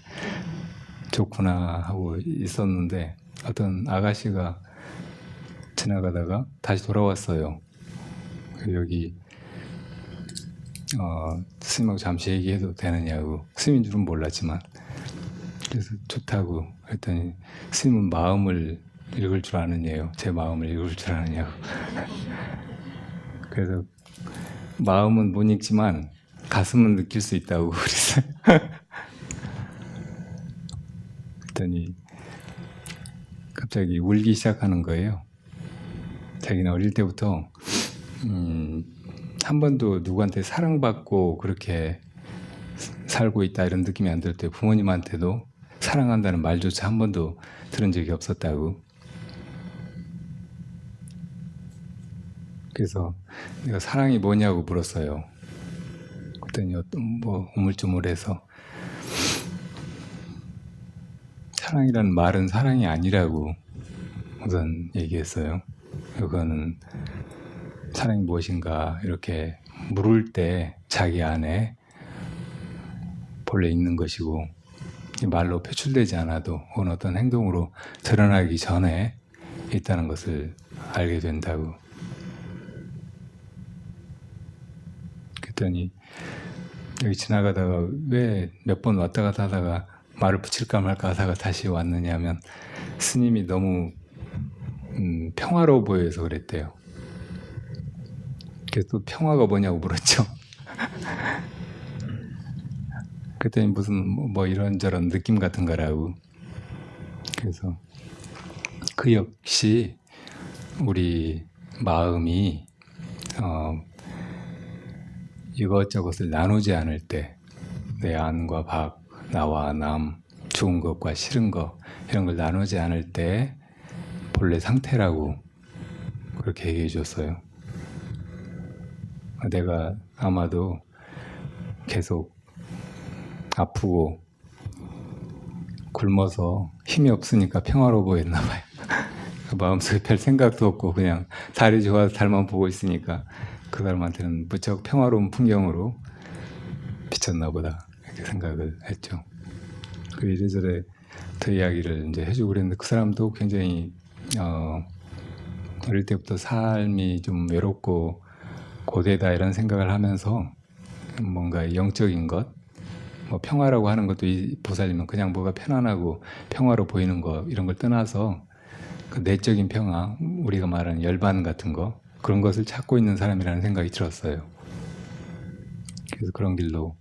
좋구나 하고 있었는데, 어떤 아가씨가 지나가다가 다시 돌아왔어요. 여기 스님하고 잠시 얘기해도 되느냐고. 스님인 줄은 몰랐지만, 그래서 좋다고 했더니 스님은 마음을 읽을 줄 아느냐요. 제 마음을 읽을 줄 아느냐고. 그래서 마음은 못 읽지만 가슴은 느낄 수 있다고 그랬어요. 그랬더니 갑자기 울기 시작하는 거예요. 자기는 어릴 때부터 한 번도 누구한테 사랑받고 그렇게 살고 있다 이런 느낌이 안 들 때 부모님한테도 사랑한다는 말조차 한 번도 들은 적이 없었다고. 그래서 내가 사랑이 뭐냐고 물었어요. 그랬더니 뭐 우물쭈물해서 사랑이라는 말은 사랑이 아니라고 우선 얘기했어요. 그거는 사랑이 무엇인가 이렇게 물을 때 자기 안에 본래 있는 것이고, 말로 표출되지 않아도 혹은 어떤 행동으로 드러나기 전에 있다는 것을 알게 된다고. 그랬더니 여기 지나가다가 왜 몇 번 왔다 갔다 하다가 말을 붙일까 말까 하다가 다시 왔느냐면, 스님이 너무 평화로워 보여서 그랬대요. 그래서 또 평화가 뭐냐고 물었죠. 그랬더니 무슨 뭐 이런저런 느낌 같은 거라고. 그래서 그 역시 우리 마음이 이것저것을 나누지 않을 때, 내 안과 밖, 나와 남, 좋은 것과 싫은 것 이런 걸 나누지 않을 때 본래 상태라고 그렇게 얘기해 줬어요. 내가 아마도 계속 아프고 굶어서 힘이 없으니까 평화로워 보였나 봐요. 마음속에 별 생각도 없고 그냥 달이 좋아서 달만 보고 있으니까 그 사람한테는 무척 평화로운 풍경으로 비쳤나 보다 이렇게 생각을 했죠. 그 이래저래 더 이야기를 이제 해주고 그랬는데, 그 사람도 굉장히 어릴 때부터 삶이 좀 외롭고 고되다 이런 생각을 하면서 뭔가 영적인 것, 뭐 평화라고 하는 것도 이 보살님은 그냥 뭐가 편안하고 평화로 보이는 거 이런 걸 떠나서 그 내적인 평화, 우리가 말하는 열반 같은 거, 그런 것을 찾고 있는 사람이라는 생각이 들었어요. 그래서 그런 길로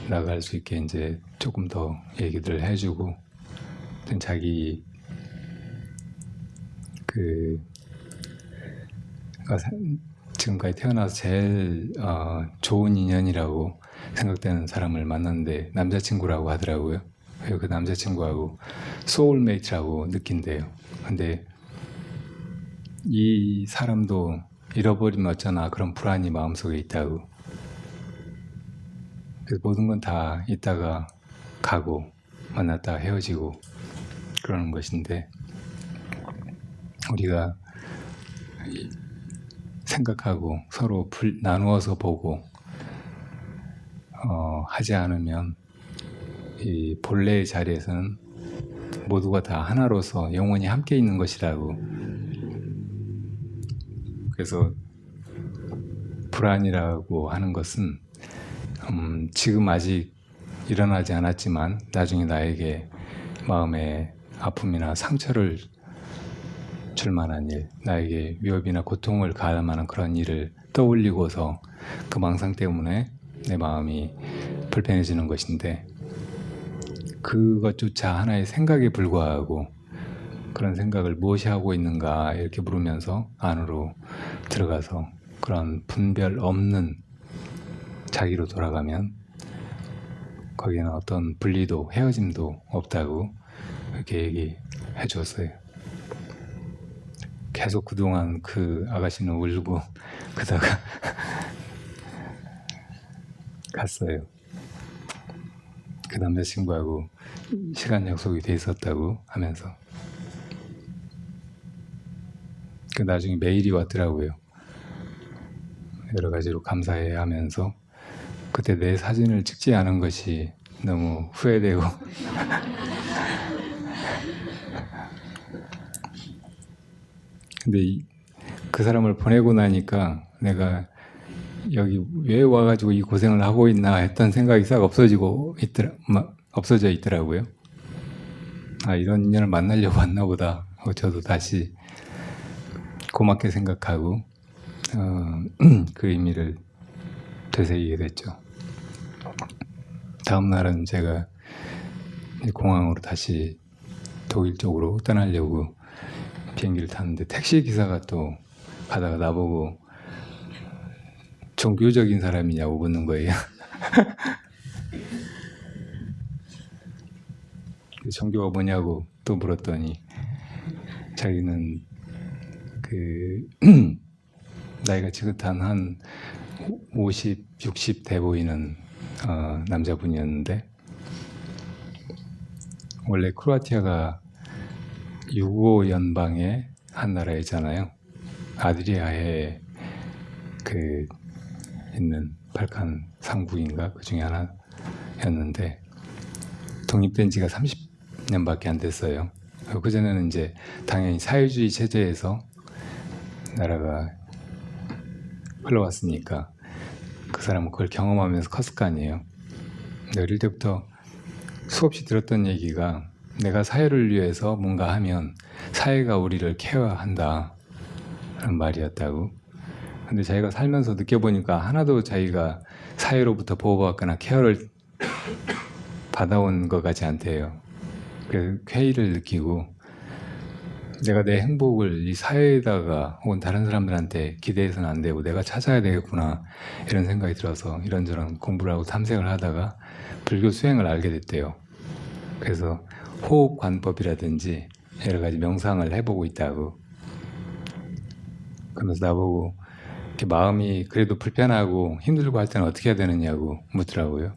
나갈 수 있게 이제 조금 더 얘기들을 해주고, 자기 지금까지 태어나서 제일 좋은 인연이라고 생각되는 사람을 만났는데 남자친구라고 하더라고요. 그 남자친구하고 소울메이트라고 느낀대요. 근데 이 사람도 잃어버리면 어쩌나 그런 불안이 마음속에 있다고. 그래서 모든 건 다 있다가 가고 만났다가 헤어지고 그러는 것인데, 우리가 생각하고 서로 나누어서 보고 하지 않으면 이 본래의 자리에서는 모두가 다 하나로서 영원히 함께 있는 것이라고. 그래서 불안이라고 하는 것은 지금 아직 일어나지 않았지만 나중에 나에게 마음의 아픔이나 상처를 줄 만한 일, 나에게 위협이나 고통을 가할 만한 그런 일을 떠올리고서 그 망상 때문에 내 마음이 불편해지는 것인데, 그것조차 하나의 생각에 불과하고, 그런 생각을 무엇이 하고 있는가 이렇게 물으면서 안으로 들어가서 그런 분별 없는 자기로 돌아가면 거기에는 어떤 분리도 헤어짐도 없다고 이렇게 얘기해 줬어요. 계속 그동안 그 아가씨는 울고 그러다가 갔어요. 그 남자친구하고 시간 약속이 돼 있었다고 하면서. 그 나중에 메일이 왔더라고요. 여러 가지로 감사해 하면서 그때 내 사진을 찍지 않은 것이 너무 후회되고 근데 그 사람을 보내고 나니까 내가 여기 왜 와가지고 이 고생을 하고 있나 했던 생각이 싹 없어져 있더라고요. 아, 이런 인연을 만나려고 왔나 보다. 저도 다시 고맙게 생각하고 그 의미를 되새기게 됐죠. 다음 날은 제가 공항으로 다시 독일 쪽으로 떠나려고 비행기를 탔는데 택시 기사가 또 가다가 나보고 종교적인 사람이냐고 묻는 거예요. 종교가 뭐냐고 또 물었더니 자기는 그 나이가 지긋한 한 50, 60 돼 보이는 남자분이었는데, 원래 크로아티아가 유고 연방의 한 나라이잖아요. 아드리아해 그 있는 발칸 삼국인가 그 중에 하나였는데 독립된 지가 30년밖에 안 됐어요. 그 전에는 이제 당연히 사회주의 체제에서 나라가 흘러왔으니까 그 사람은 그걸 경험하면서 컸을 거 아니에요. 근데 어릴 때부터 수없이 들었던 얘기가 내가 사회를 위해서 뭔가 하면 사회가 우리를 케어한다 라는 말이었다고. 근데 자기가 살면서 느껴보니까 하나도 자기가 사회로부터 보호받거나 케어를 받아온 것 같지 않대요. 그래서 쾌의를 느끼고 내가 내 행복을 이 사회에다가 혹은 다른 사람들한테 기대해서는 안 되고 내가 찾아야 되겠구나 이런 생각이 들어서 이런저런 공부를 하고 탐색을 하다가 불교 수행을 알게 됐대요. 그래서 호흡관법이라든지 여러 가지 명상을 해보고 있다고. 그러면서 나보고 이렇게 마음이 그래도 불편하고 힘들고 할 때는 어떻게 해야 되느냐고 묻더라고요.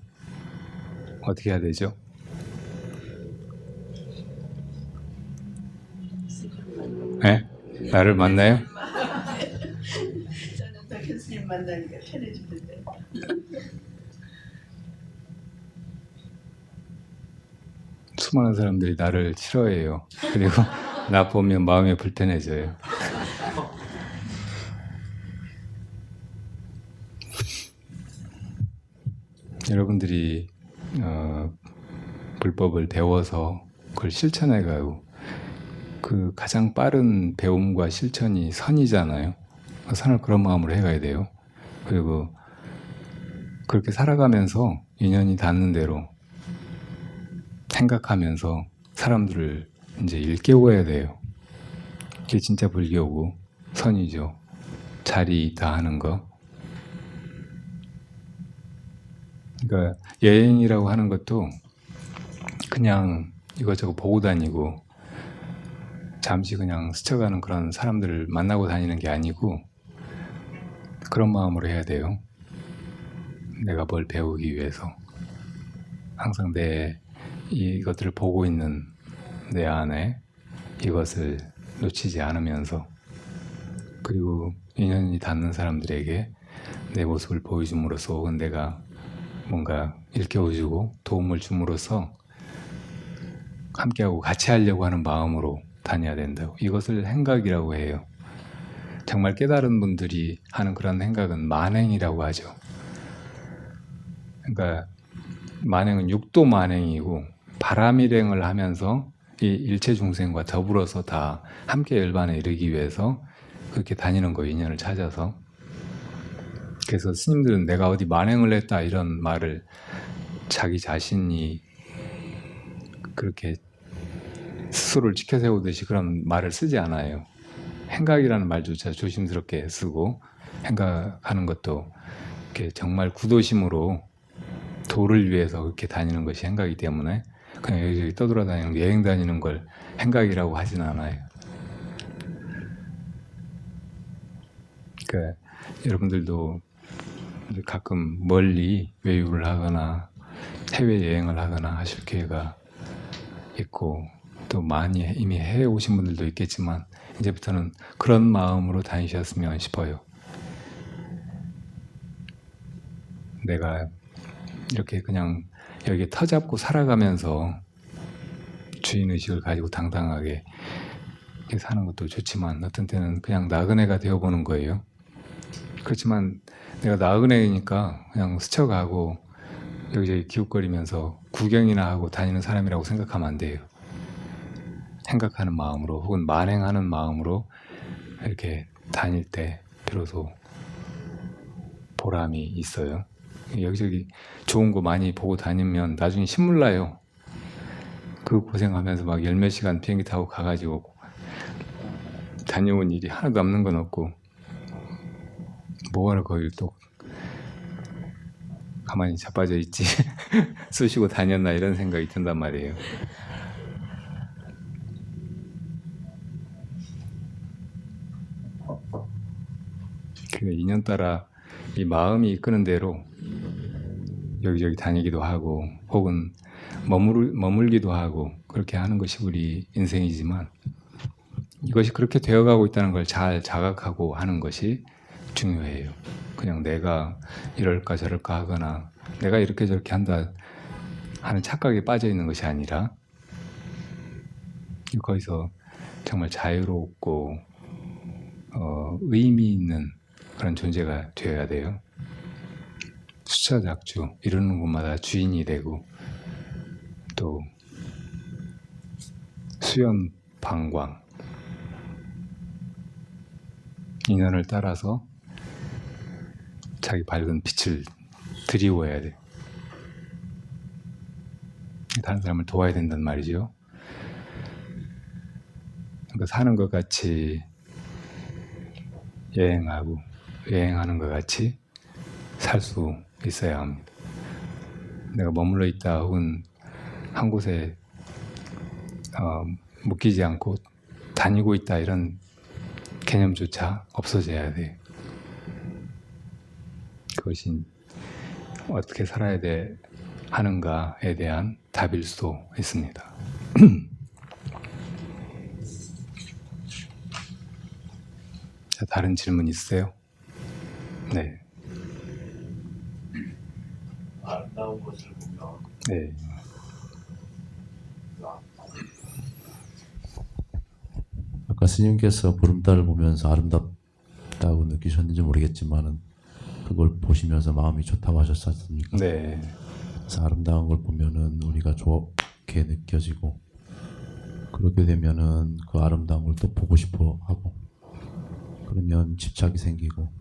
어떻게 해야 되죠? 네? 나를 만나요? 저는 더 교수님 만나니까 편해지는데. 수많은 사람들이 나를 싫어해요. 그리고 나 보면 마음이 불편해져요. 여러분들이 불법을 배워서 그걸 실천해가고 그 가장 빠른 배움과 실천이 선이잖아요. 선을 그런 마음으로 해가야 돼요. 그리고 그렇게 살아가면서 인연이 닿는 대로 생각하면서 사람들을 이제 일깨워야 돼요. 그게 진짜 불교고 선이죠. 자리 있다 하는 거. 그러니까 여행이라고 하는 것도 그냥 이것저것 보고 다니고 잠시 그냥 스쳐가는 그런 사람들을 만나고 다니는 게 아니고 그런 마음으로 해야 돼요. 내가 뭘 배우기 위해서 항상 이것들을 보고 있는 내 안에 이것을 놓치지 않으면서, 그리고 인연이 닿는 사람들에게 내 모습을 보여줌으로써, 혹은 내가 뭔가 일깨워주고 도움을 줌으로써 함께하고 같이 하려고 하는 마음으로 다녀야 된다고. 이것을 행각이라고 해요. 정말 깨달은 분들이 하는 그런 행각은 만행이라고 하죠. 그러니까 만행은 육도 만행이고, 바람일행을 하면서 이 일체 중생과 더불어서 다 함께 열반에 이르기 위해서 그렇게 다니는 거예요. 인연을 찾아서. 그래서 스님들은 내가 어디 만행을 했다 이런 말을 자기 자신이 그렇게 스스로를 지켜세우듯이 그런 말을 쓰지 않아요. 행각이라는 말조차 조심스럽게 쓰고, 행각하는 것도 이렇게 정말 구도심으로 도를 위해서 그렇게 다니는 것이 행각이기 때문에 그냥 여기저기 떠돌아다니는 거, 여행 다니는 걸 행각이라고 하진 않아요. 그러니까 여러분들도 가끔 멀리 외유를 하거나 해외여행을 하거나 하실 기회가 있고, 또 많이 이미 해외 오신 분들도 있겠지만 이제부터는 그런 마음으로 다니셨으면 싶어요. 내가 이렇게 그냥 여기에 터잡고 살아가면서 주인의식을 가지고 당당하게 이렇게 사는 것도 좋지만, 어떤 때는 그냥 나그네가 되어보는 거예요. 그렇지만 내가 나그네니까 그냥 스쳐가고 여기저기 기웃거리면서 구경이나 하고 다니는 사람이라고 생각하면 안 돼요. 생각하는 마음으로, 혹은 만행하는 마음으로 이렇게 다닐 때 비로소 보람이 있어요. 여기저기 좋은 거 많이 보고 다니면 나중에 신물 나요. 그 고생하면서 막 10몇 시간 비행기 타고 가가지고 다녀온 일이 하나도 남는 건 없고, 뭐하러 거길 또 가만히 자빠져 있지 쑤시고 다녔나, 이런 생각이 든단 말이에요. 그 인연 따라 이 마음이 이끄는 대로 여기저기 다니기도 하고, 혹은 머물기도 하고, 그렇게 하는 것이 우리 인생이지만, 이것이 그렇게 되어가고 있다는 걸 잘 자각하고 하는 것이 중요해요. 그냥 내가 이럴까 저럴까 하거나 내가 이렇게 저렇게 한다 하는 착각에 빠져 있는 것이 아니라, 거기서 정말 자유롭고 의미 있는 그런 존재가 되어야 돼요. 수차작주, 이루는 곳마다 주인이 되고, 또 수연방광, 인연을 따라서 자기 밝은 빛을 드리워야 돼. 다른 사람을 도와야 된단 말이죠. 그러니까 사는 것 같이 여행하고, 여행하는 것 같이 살 수 있어야 합니다. 내가 머물러 있다, 혹은 한 곳에 묶이지 않고 다니고 있다, 이런 개념조차 없어져야 돼요. 그것이 어떻게 살아야 하는가에 대한 답일 수도 있습니다. 자, 다른 질문 있으세요? 네. 아름다운 것을 보면 네. 아까 스님께서 보름달을 보면서 아름답다고 느끼셨는지 모르겠지만은 그걸 보시면서 마음이 좋다고 하셨지 않습니까? 네. 그래서 아름다운 걸 보면은 우리가 좋게 느껴지고, 그렇게 되면은 그 아름다운 걸 또 보고 싶어 하고, 그러면 집착이 생기고,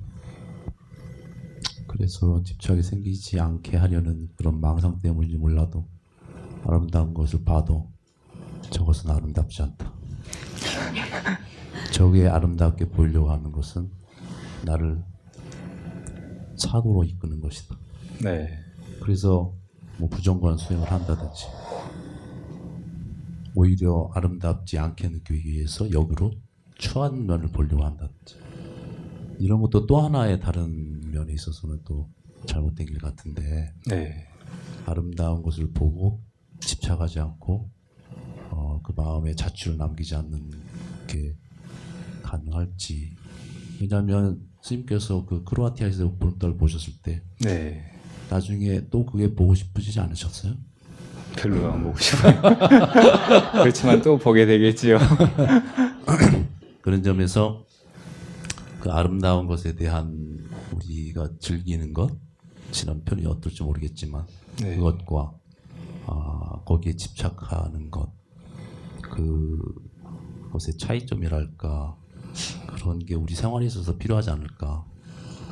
그래서 집착이 생기지 않게 하려는 그런 망상 때문인지 몰라도 아름다운 것을 봐도 저것은 아름답지 않다. 저게 아름답게 보이려고 하는 것은 나를 사도로 이끄는 것이다. 네. 그래서 뭐 부정관 수행을 한다든지, 오히려 아름답지 않게 느끼기 위해서 역으로 추한 면을 보려고 한다든지, 이런 것도 또 하나의 다른 면에 있어서는 또 잘못된 길 같은데 네, 아름다운 것을 보고 집착하지 않고 그 마음에 자취를 남기지 않는 게 가능할지. 왜냐하면 스님께서 그 크로아티아에서 보름달을 보셨을 때 네, 나중에 또 그게 보고 싶으시지 않으셨어요? 별로 안 보고 싶어요. 그렇지만 또 보게 되겠지요. 그런 점에서 그 아름다운 것에 대한 우리가 즐기는 것이라는 표현이 어떨지 모르겠지만 네. 그것과 거기에 집착하는 것, 그것의 차이점이랄까 그런 게 우리 생활에 있어서 필요하지 않을까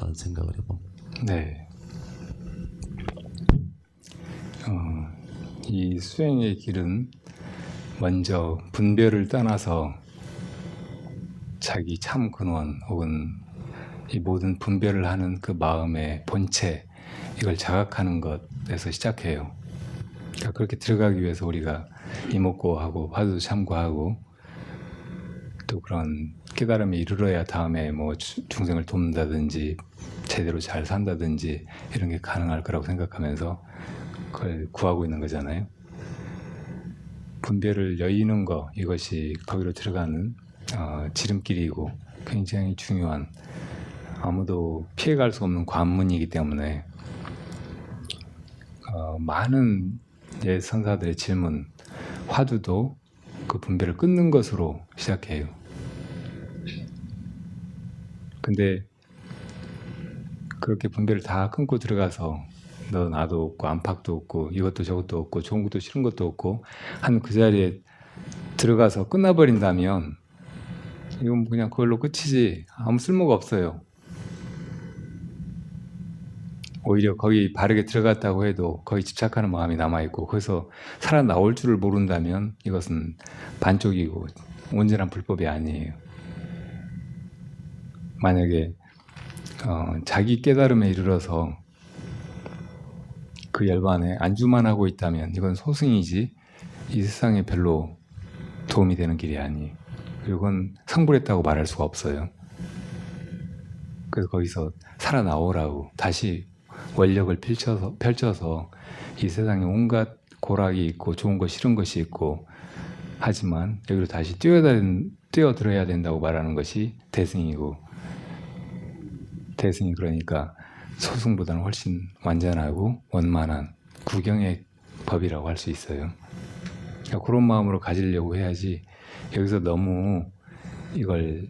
라는 생각을 해봅니다. 네. 이 수행의 길은 먼저 분별을 떠나서 자기 참 근원 혹은 이 모든 분별을 하는 그 마음의 본체, 이걸 자각하는 것에서 시작해요. 그러니까 그렇게 들어가기 위해서 우리가 이목고하고 화두 참고하고 또 그런 깨달음에 이르러야 다음에 뭐 중생을 돕는다든지 제대로 잘 산다든지 이런 게 가능할 거라고 생각하면서 그걸 구하고 있는 거잖아요. 분별을 여의는 거, 이것이 거기로 들어가는 지름길이고 굉장히 중요한, 아무도 피해갈 수 없는 관문이기 때문에 많은 선사들의 질문, 화두도 그 분별을 끊는 것으로 시작해요. 근데 그렇게 분별을 다 끊고 들어가서 너 나도 없고 안팎도 없고 이것도 저것도 없고 좋은 것도 싫은 것도 없고 한 그 자리에 들어가서 끝나버린다면 이건 그냥 그걸로 끝이지 아무 쓸모가 없어요. 오히려 거기 바르게 들어갔다고 해도 거기 집착하는 마음이 남아있고 거기서 살아나올 줄을 모른다면 이것은 반쪽이고 온전한 불법이 아니에요. 만약에 자기 깨달음에 이르러서 그 열반에 안주만 하고 있다면 이건 소승이지 이 세상에 별로 도움이 되는 길이 아니에요. 그리고 그건 성불했다고 말할 수가 없어요. 그래서 거기서 살아나오라고 다시 원력을 펼쳐서 이 세상에 온갖 고락이 있고 좋은 것 싫은 것이 있고 하지만 여기로 다시 뛰어들어야 된다고 말하는 것이 대승이고, 대승이 그러니까 소승보다는 훨씬 완전하고 원만한 구경의 법이라고 할 수 있어요. 그러니까 그런 마음으로 가지려고 해야지 여기서 너무 이걸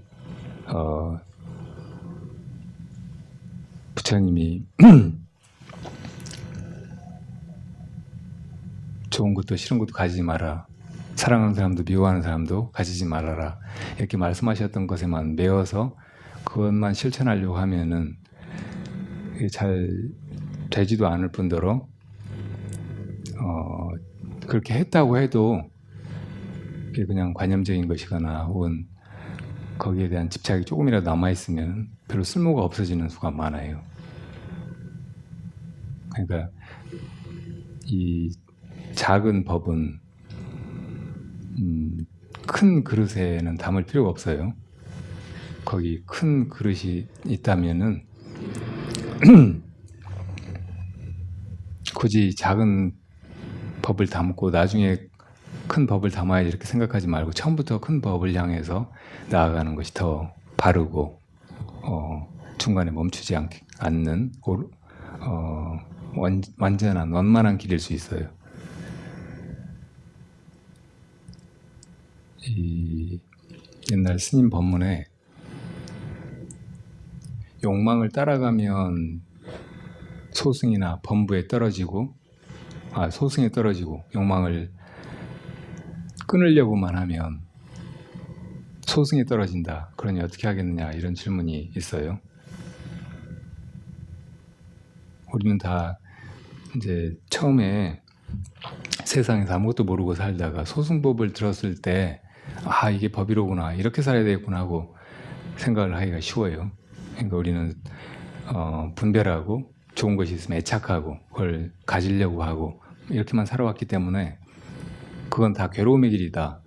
부처님이 좋은 것도 싫은 것도 가지지 마라, 사랑하는 사람도 미워하는 사람도 가지지 말아라, 이렇게 말씀하셨던 것에만 매어서 그것만 실천하려고 하면은 이게 잘 되지도 않을 뿐더러 그렇게 했다고 해도 이게 그냥 관념적인 것이거나 혹은 거기에 대한 집착이 조금이라도 남아있으면 별로 쓸모가 없어지는 수가 많아요. 그러니까 이 작은 법은 큰 그릇에는 담을 필요가 없어요. 거기 큰 그릇이 있다면은 굳이 작은 법을 담고 나중에 큰 법을 담아야지 이렇게 생각하지 말고 처음부터 큰 법을 향해서 나아가는 것이 더 바르고 중간에 멈추지 않는 완전한 원만한 길일 수 있어요. 이 옛날 스님 법문에 욕망을 따라가면 소승이나 범부에 떨어지고 소승에 떨어지고 욕망을 끊으려고만 하면 소승에 떨어진다. 그러니 어떻게 하겠느냐 이런 질문이 있어요. 우리는 다 이제 처음에 세상에서 아무것도 모르고 살다가 소승법을 들었을 때 이게 법이로구나 이렇게 살아야 되겠구나 하고 생각을 하기가 쉬워요. 그러니까 우리는 분별하고 좋은 것이 있으면 애착하고 그걸 가지려고 하고 이렇게만 살아왔기 때문에 그건 다 괴로움의 길이다.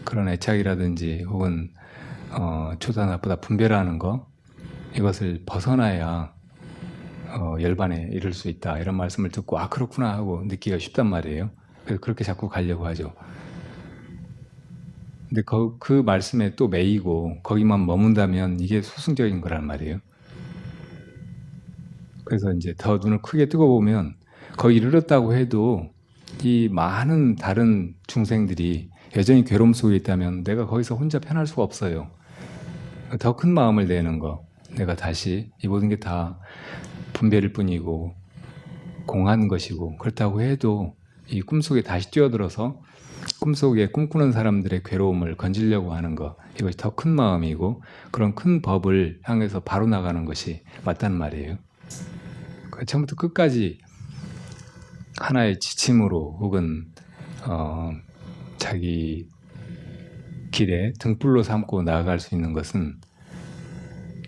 그런 애착이라든지 혹은 좋다 나쁘다 분별하는 거, 이것을 벗어나야 열반에 이를 수 있다. 이런 말씀을 듣고 아 그렇구나 하고 느끼기가 쉽단 말이에요. 그래서 그렇게 자꾸 가려고 하죠. 근데 그 말씀에 또 매이고 거기만 머문다면 이게 소승적인 거란 말이에요. 그래서 이제 더 눈을 크게 뜨고보면 거기 이르렀다고 해도 이 많은 다른 중생들이 여전히 괴로움 속에 있다면 내가 거기서 혼자 편할 수가 없어요. 더 큰 마음을 내는 거, 내가 다시 이 모든 게 다 분별일 뿐이고 공한 것이고 그렇다고 해도 이 꿈속에 다시 뛰어들어서 꿈속에 꿈꾸는 사람들의 괴로움을 건지려고 하는 것, 이것이 더 큰 마음이고 그런 큰 법을 향해서 바로 나가는 것이 맞다는 말이에요. 처음부터 끝까지 하나의 지침으로 혹은 자기 길에 등불로 삼고 나아갈 수 있는 것은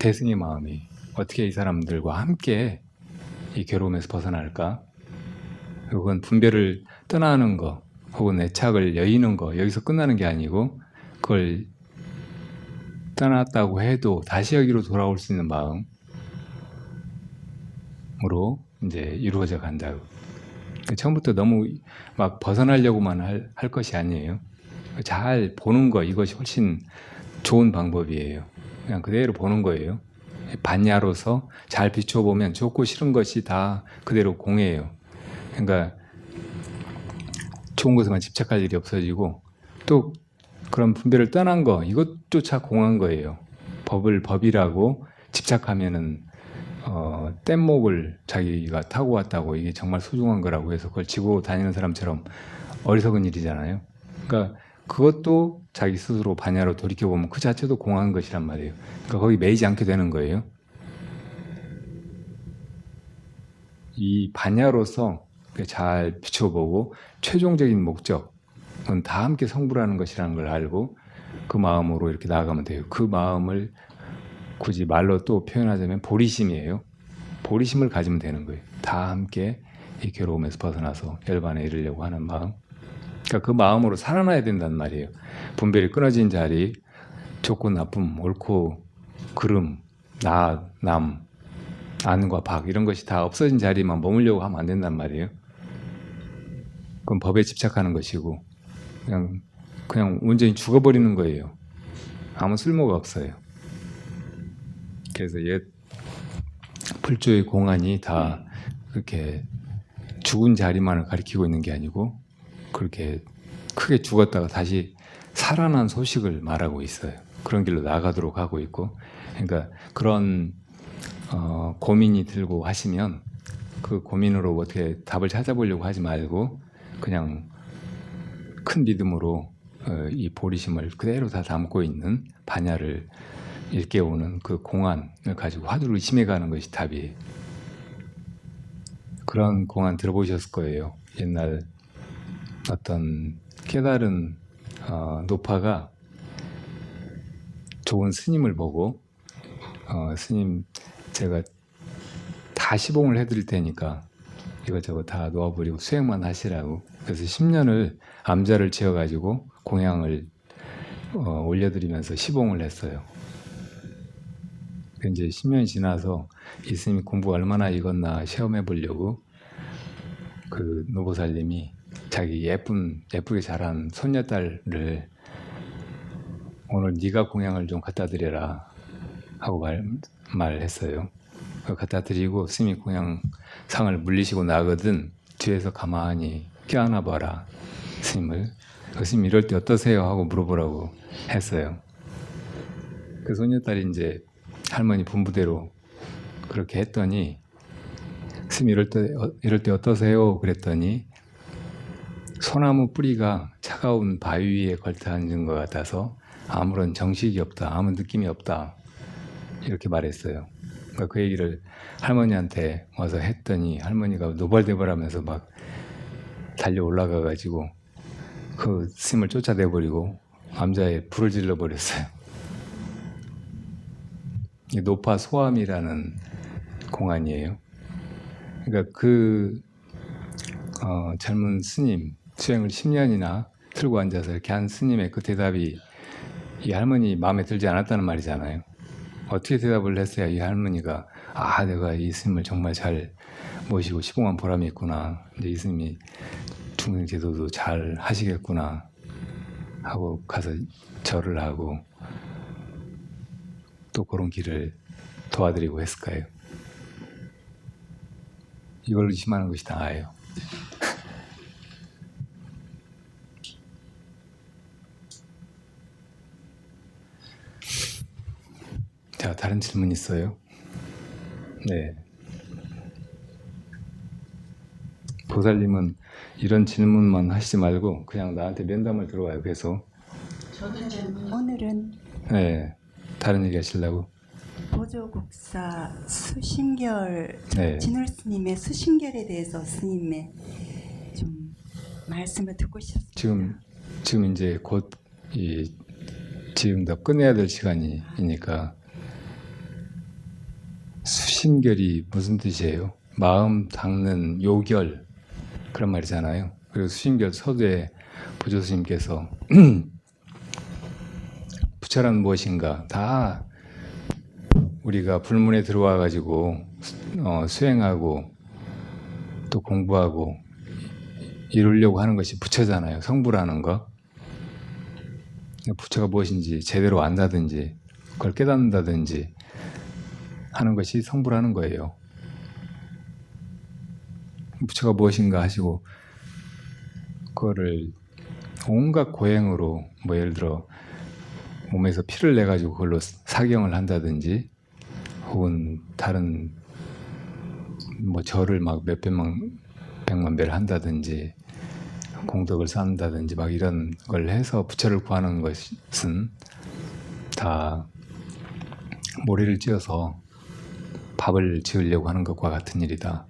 대승의 마음이 어떻게 이 사람들과 함께 이 괴로움에서 벗어날까? 혹은 분별을 떠나는 거 혹은 애착을 여의는 거 여기서 끝나는 게 아니고 그걸 떠났다고 해도 다시 여기로 돌아올 수 있는 마음으로 이제 이루어져 간다고. 처음부터 너무 막 벗어나려고만 할 것이 아니에요. 잘 보는 거 이것이 훨씬 좋은 방법이에요. 그냥 그대로 보는 거예요. 반야로서 잘 비춰보면 좋고 싫은 것이 다 그대로 공예예요. 그러니까 좋은 것에만 집착할 일이 없어지고 또 그런 분별을 떠난 거 이것조차 공한 거예요. 법을 법이라고 집착하면은 뗏목을 자기가 타고 왔다고 이게 정말 소중한 거라고 해서 그걸 지고 다니는 사람처럼 어리석은 일이잖아요. 그러니까 그것도 자기 스스로 반야로 돌이켜보면 그 자체도 공한 것이란 말이에요. 그러니까 거기 매이지 않게 되는 거예요. 이 반야로서 잘 비춰보고 최종적인 목적은 다 함께 성불하는 것이라는 걸 알고 그 마음으로 이렇게 나아가면 돼요. 그 마음을 굳이 말로 또 표현하자면 보리심이에요. 보리심을 가지면 되는 거예요. 다 함께 이 괴로움에서 벗어나서 열반에 이르려고 하는 마음. 그러니까 그 마음으로 살아나야 된다는 말이에요. 분별이 끊어진 자리, 좋고 나쁨, 옳고 그름, 나, 남, 안과 박 이런 것이 다 없어진 자리만 머물려고 하면 안 된단 말이에요. 그건 법에 집착하는 것이고 그냥 온전히 죽어버리는 거예요. 아무 쓸모가 없어요. 그래서 옛 불조의 공안이 다 그렇게 죽은 자리만을 가리키고 있는 게 아니고 그렇게 크게 죽었다가 다시 살아난 소식을 말하고 있어요. 그런 길로 나가도록 하고 있고, 그러니까 그런 고민이 들고 하시면 그 고민으로 어떻게 답을 찾아보려고 하지 말고 그냥 큰 믿음으로 이 보리심을 그대로 다 담고 있는 반야를 일깨우는 그 공안을 가지고 화두를 의심해가는 것이 답이에요. 그런 공안 들어보셨을 거예요. 옛날 어떤 깨달은 노파가 좋은 스님을 보고 스님 제가 다 시봉을 해드릴 테니까 이것저것 다 놓아버리고 수행만 하시라고. 그래서 10년을 암자를 지어가지고 공양을 올려드리면서 시봉을 했어요. 이제 10년이 지나서 이 스님이 공부가 얼마나 익었나 시험해 보려고 그 노보살님이 자기 예쁘게 자란 손녀딸을 오늘 네가 공양을 좀 갖다 드려라 하고 말했어요. 갖다 드리고 스님이 공양상을 물리시고 나거든 뒤에서 가만히 껴안아 봐라 스님을. 스님 이럴 때 어떠세요? 하고 물어보라고 했어요. 그 손녀딸이 이제 할머니 분부대로 그렇게 했더니 스님 이럴 때 어떠세요? 그랬더니 소나무 뿌리가 차가운 바위 위에 걸터 앉은 것 같아서 아무런 정식이 없다, 아무 느낌이 없다 이렇게 말했어요. 그러니까 그 얘기를 할머니한테 와서 했더니 할머니가 노발대발하면서 막 달려 올라가가지고 그 스님을 쫓아내버리고 암자에 불을 질러버렸어요. 노파 소암이라는 공안이에요. 그러니까 그 젊은 스님 수행을 10년이나 틀고 앉아서 이렇게 한 스님의 그 대답이 이 할머니 마음에 들지 않았다는 말이잖아요. 어떻게 대답을 했어야 이 할머니가 아 내가 이 스님을 정말 잘 모시고 시봉한 보람이 있구나. 이제 이 스님이 중생 제도도 잘 하시겠구나 하고 가서 절을 하고 또 그런 길을 도와드리고 했을까요? 이걸 의심하는 것이 나아요. 자, 다른 질문 있어요? 네. 보살님은 이런 질문만 하시지 말고 그냥 나한테 면담을 들어와요. 계속. 오늘은 네. 다른 얘기 하시려고? 보조국사 수심결 네. 진울 스님의 수심결에 대해서 스님의 좀 말씀을 듣고 싶습니다. 지금 이제 곧 지금 더 끝내야 될 시간이니까 수심결이 무슨 뜻이에요? 마음 닦는 요결 그런 말이잖아요. 그리고 수심결 서두에 보조 스님께서 부처란 무엇인가 다 우리가 불문에 들어와 가지고 수행하고 또 공부하고 이루려고 하는 것이 부처잖아요. 성부라는 거. 부처가 무엇인지 제대로 안다든지 그걸 깨닫는다든지 하는 것이 성부라는 거예요. 부처가 무엇인가 하시고 그거를 온갖 고행으로 뭐 예를 들어 몸에서 피를 내 가지고 그걸로 사경을 한다든지 혹은 다른 뭐 절을 막 백만 배를 한다든지 공덕을 쌓는다든지 막 이런 걸 해서 부처를 구하는 것은 다 모래를 찧어서 밥을 지으려고 하는 것과 같은 일이다.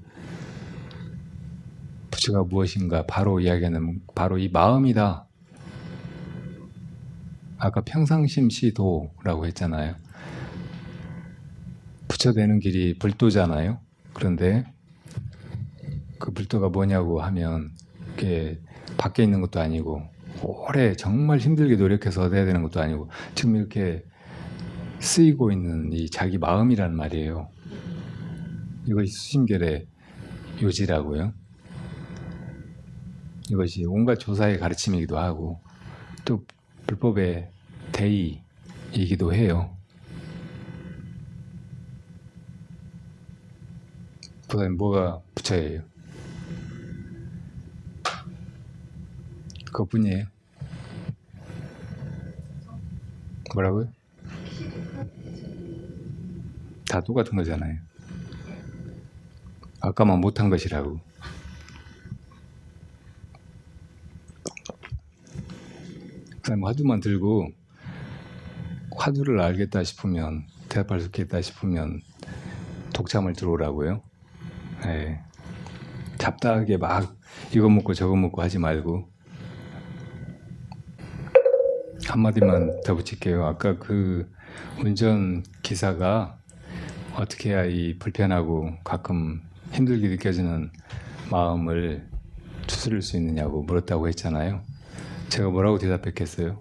부처가 무엇인가 바로 이야기하는 바로 이 마음이다. 아까 평상심시도라고 했잖아요. 부처 되는 길이 불도잖아요. 그런데 그 불도가 뭐냐고 하면 그게 밖에 있는 것도 아니고 오래 정말 힘들게 노력해서 얻어야 되는 것도 아니고 지금 이렇게 쓰이고 있는 이 자기 마음이란 말이에요. 이것이 수심결의 요지라고요. 이것이 온갖 조사의 가르침이기도 하고 또 불법의 대의이기도 해요. 그다음에 뭐가 부처예요? 그것뿐이에요. 뭐라고요? 다 똑같은 거잖아요. 아까만 못한 것이라고. 그다음에 화두만 들고 화두를 알겠다 싶으면 대답할 수 있겠다 싶으면 독참을 들어오라고요. 네. 잡다하게 막 이거 먹고 저거 먹고 하지 말고 한마디만 더 붙일게요. 아까 그 운전 기사가 어떻게 해야 이 불편하고 가끔 힘들게 느껴지는 마음을 추스릴 수 있느냐고 물었다고 했잖아요. 제가 뭐라고 대답했겠어요?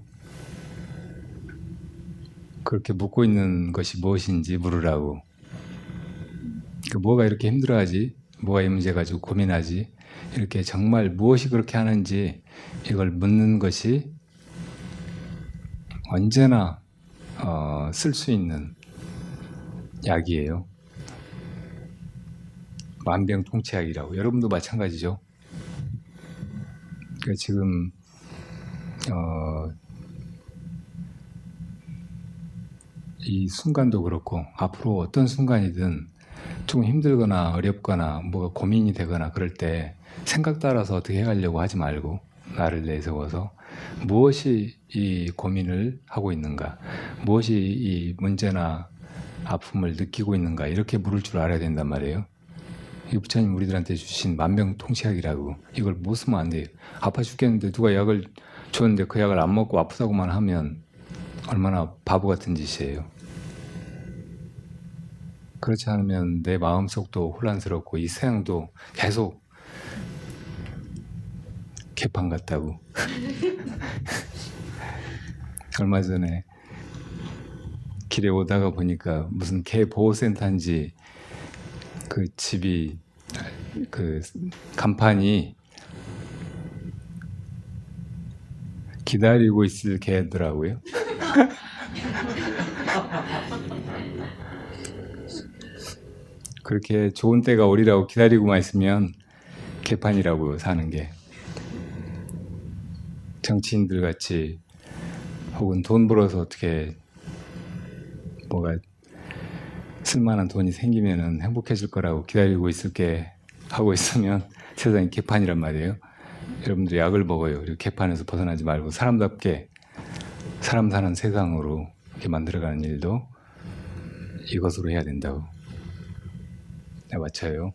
그렇게 묻고 있는 것이 무엇인지 물으라고. 뭐가 이렇게 힘들어하지? 뭐가 이 문제 가지고 고민하지? 이렇게 정말 무엇이 그렇게 하는지 이걸 묻는 것이 언제나 쓸 수 있는 약이에요. 만병통치약이라고. 여러분도 마찬가지죠. 그러니까 지금 이 순간도 그렇고 앞으로 어떤 순간이든 좀 힘들거나 어렵거나 뭐가 고민이 되거나 그럴 때 생각 따라서 어떻게 해가려고 하지 말고 나를 내세워서 무엇이 이 고민을 하고 있는가, 무엇이 이 문제나 아픔을 느끼고 있는가 이렇게 물을 줄 알아야 된단 말이에요. 이 부처님 우리들한테 주신 만병통치약이라고. 이걸 못 쓰면 안 돼요. 아파 죽겠는데 누가 약을 줬는데 그 약을 안 먹고 아프다고만 하면 얼마나 바보 같은 짓이에요. 그렇지 않으면 내 마음속도 혼란스럽고 이 세상도 계속 개판 같다고. 얼마 전에 길에 오다가 보니까 무슨 개 보호센터인지 그 집이 그 간판이 기다리고 있을 개더라고요. 그렇게 좋은 때가 오리라고 기다리고만 있으면 개판이라고요, 사는 게. 정치인들 같이 혹은 돈 벌어서 어떻게 뭐가 쓸만한 돈이 생기면은 행복해질 거라고 기다리고 있을게 하고 있으면 세상이 개판이란 말이에요. 여러분들이 약을 먹어요. 그리고 개판에서 벗어나지 말고 사람답게 사람 사는 세상으로 이렇게 만들어가는 일도 이것으로 해야 된다고. 네, 맞춰요.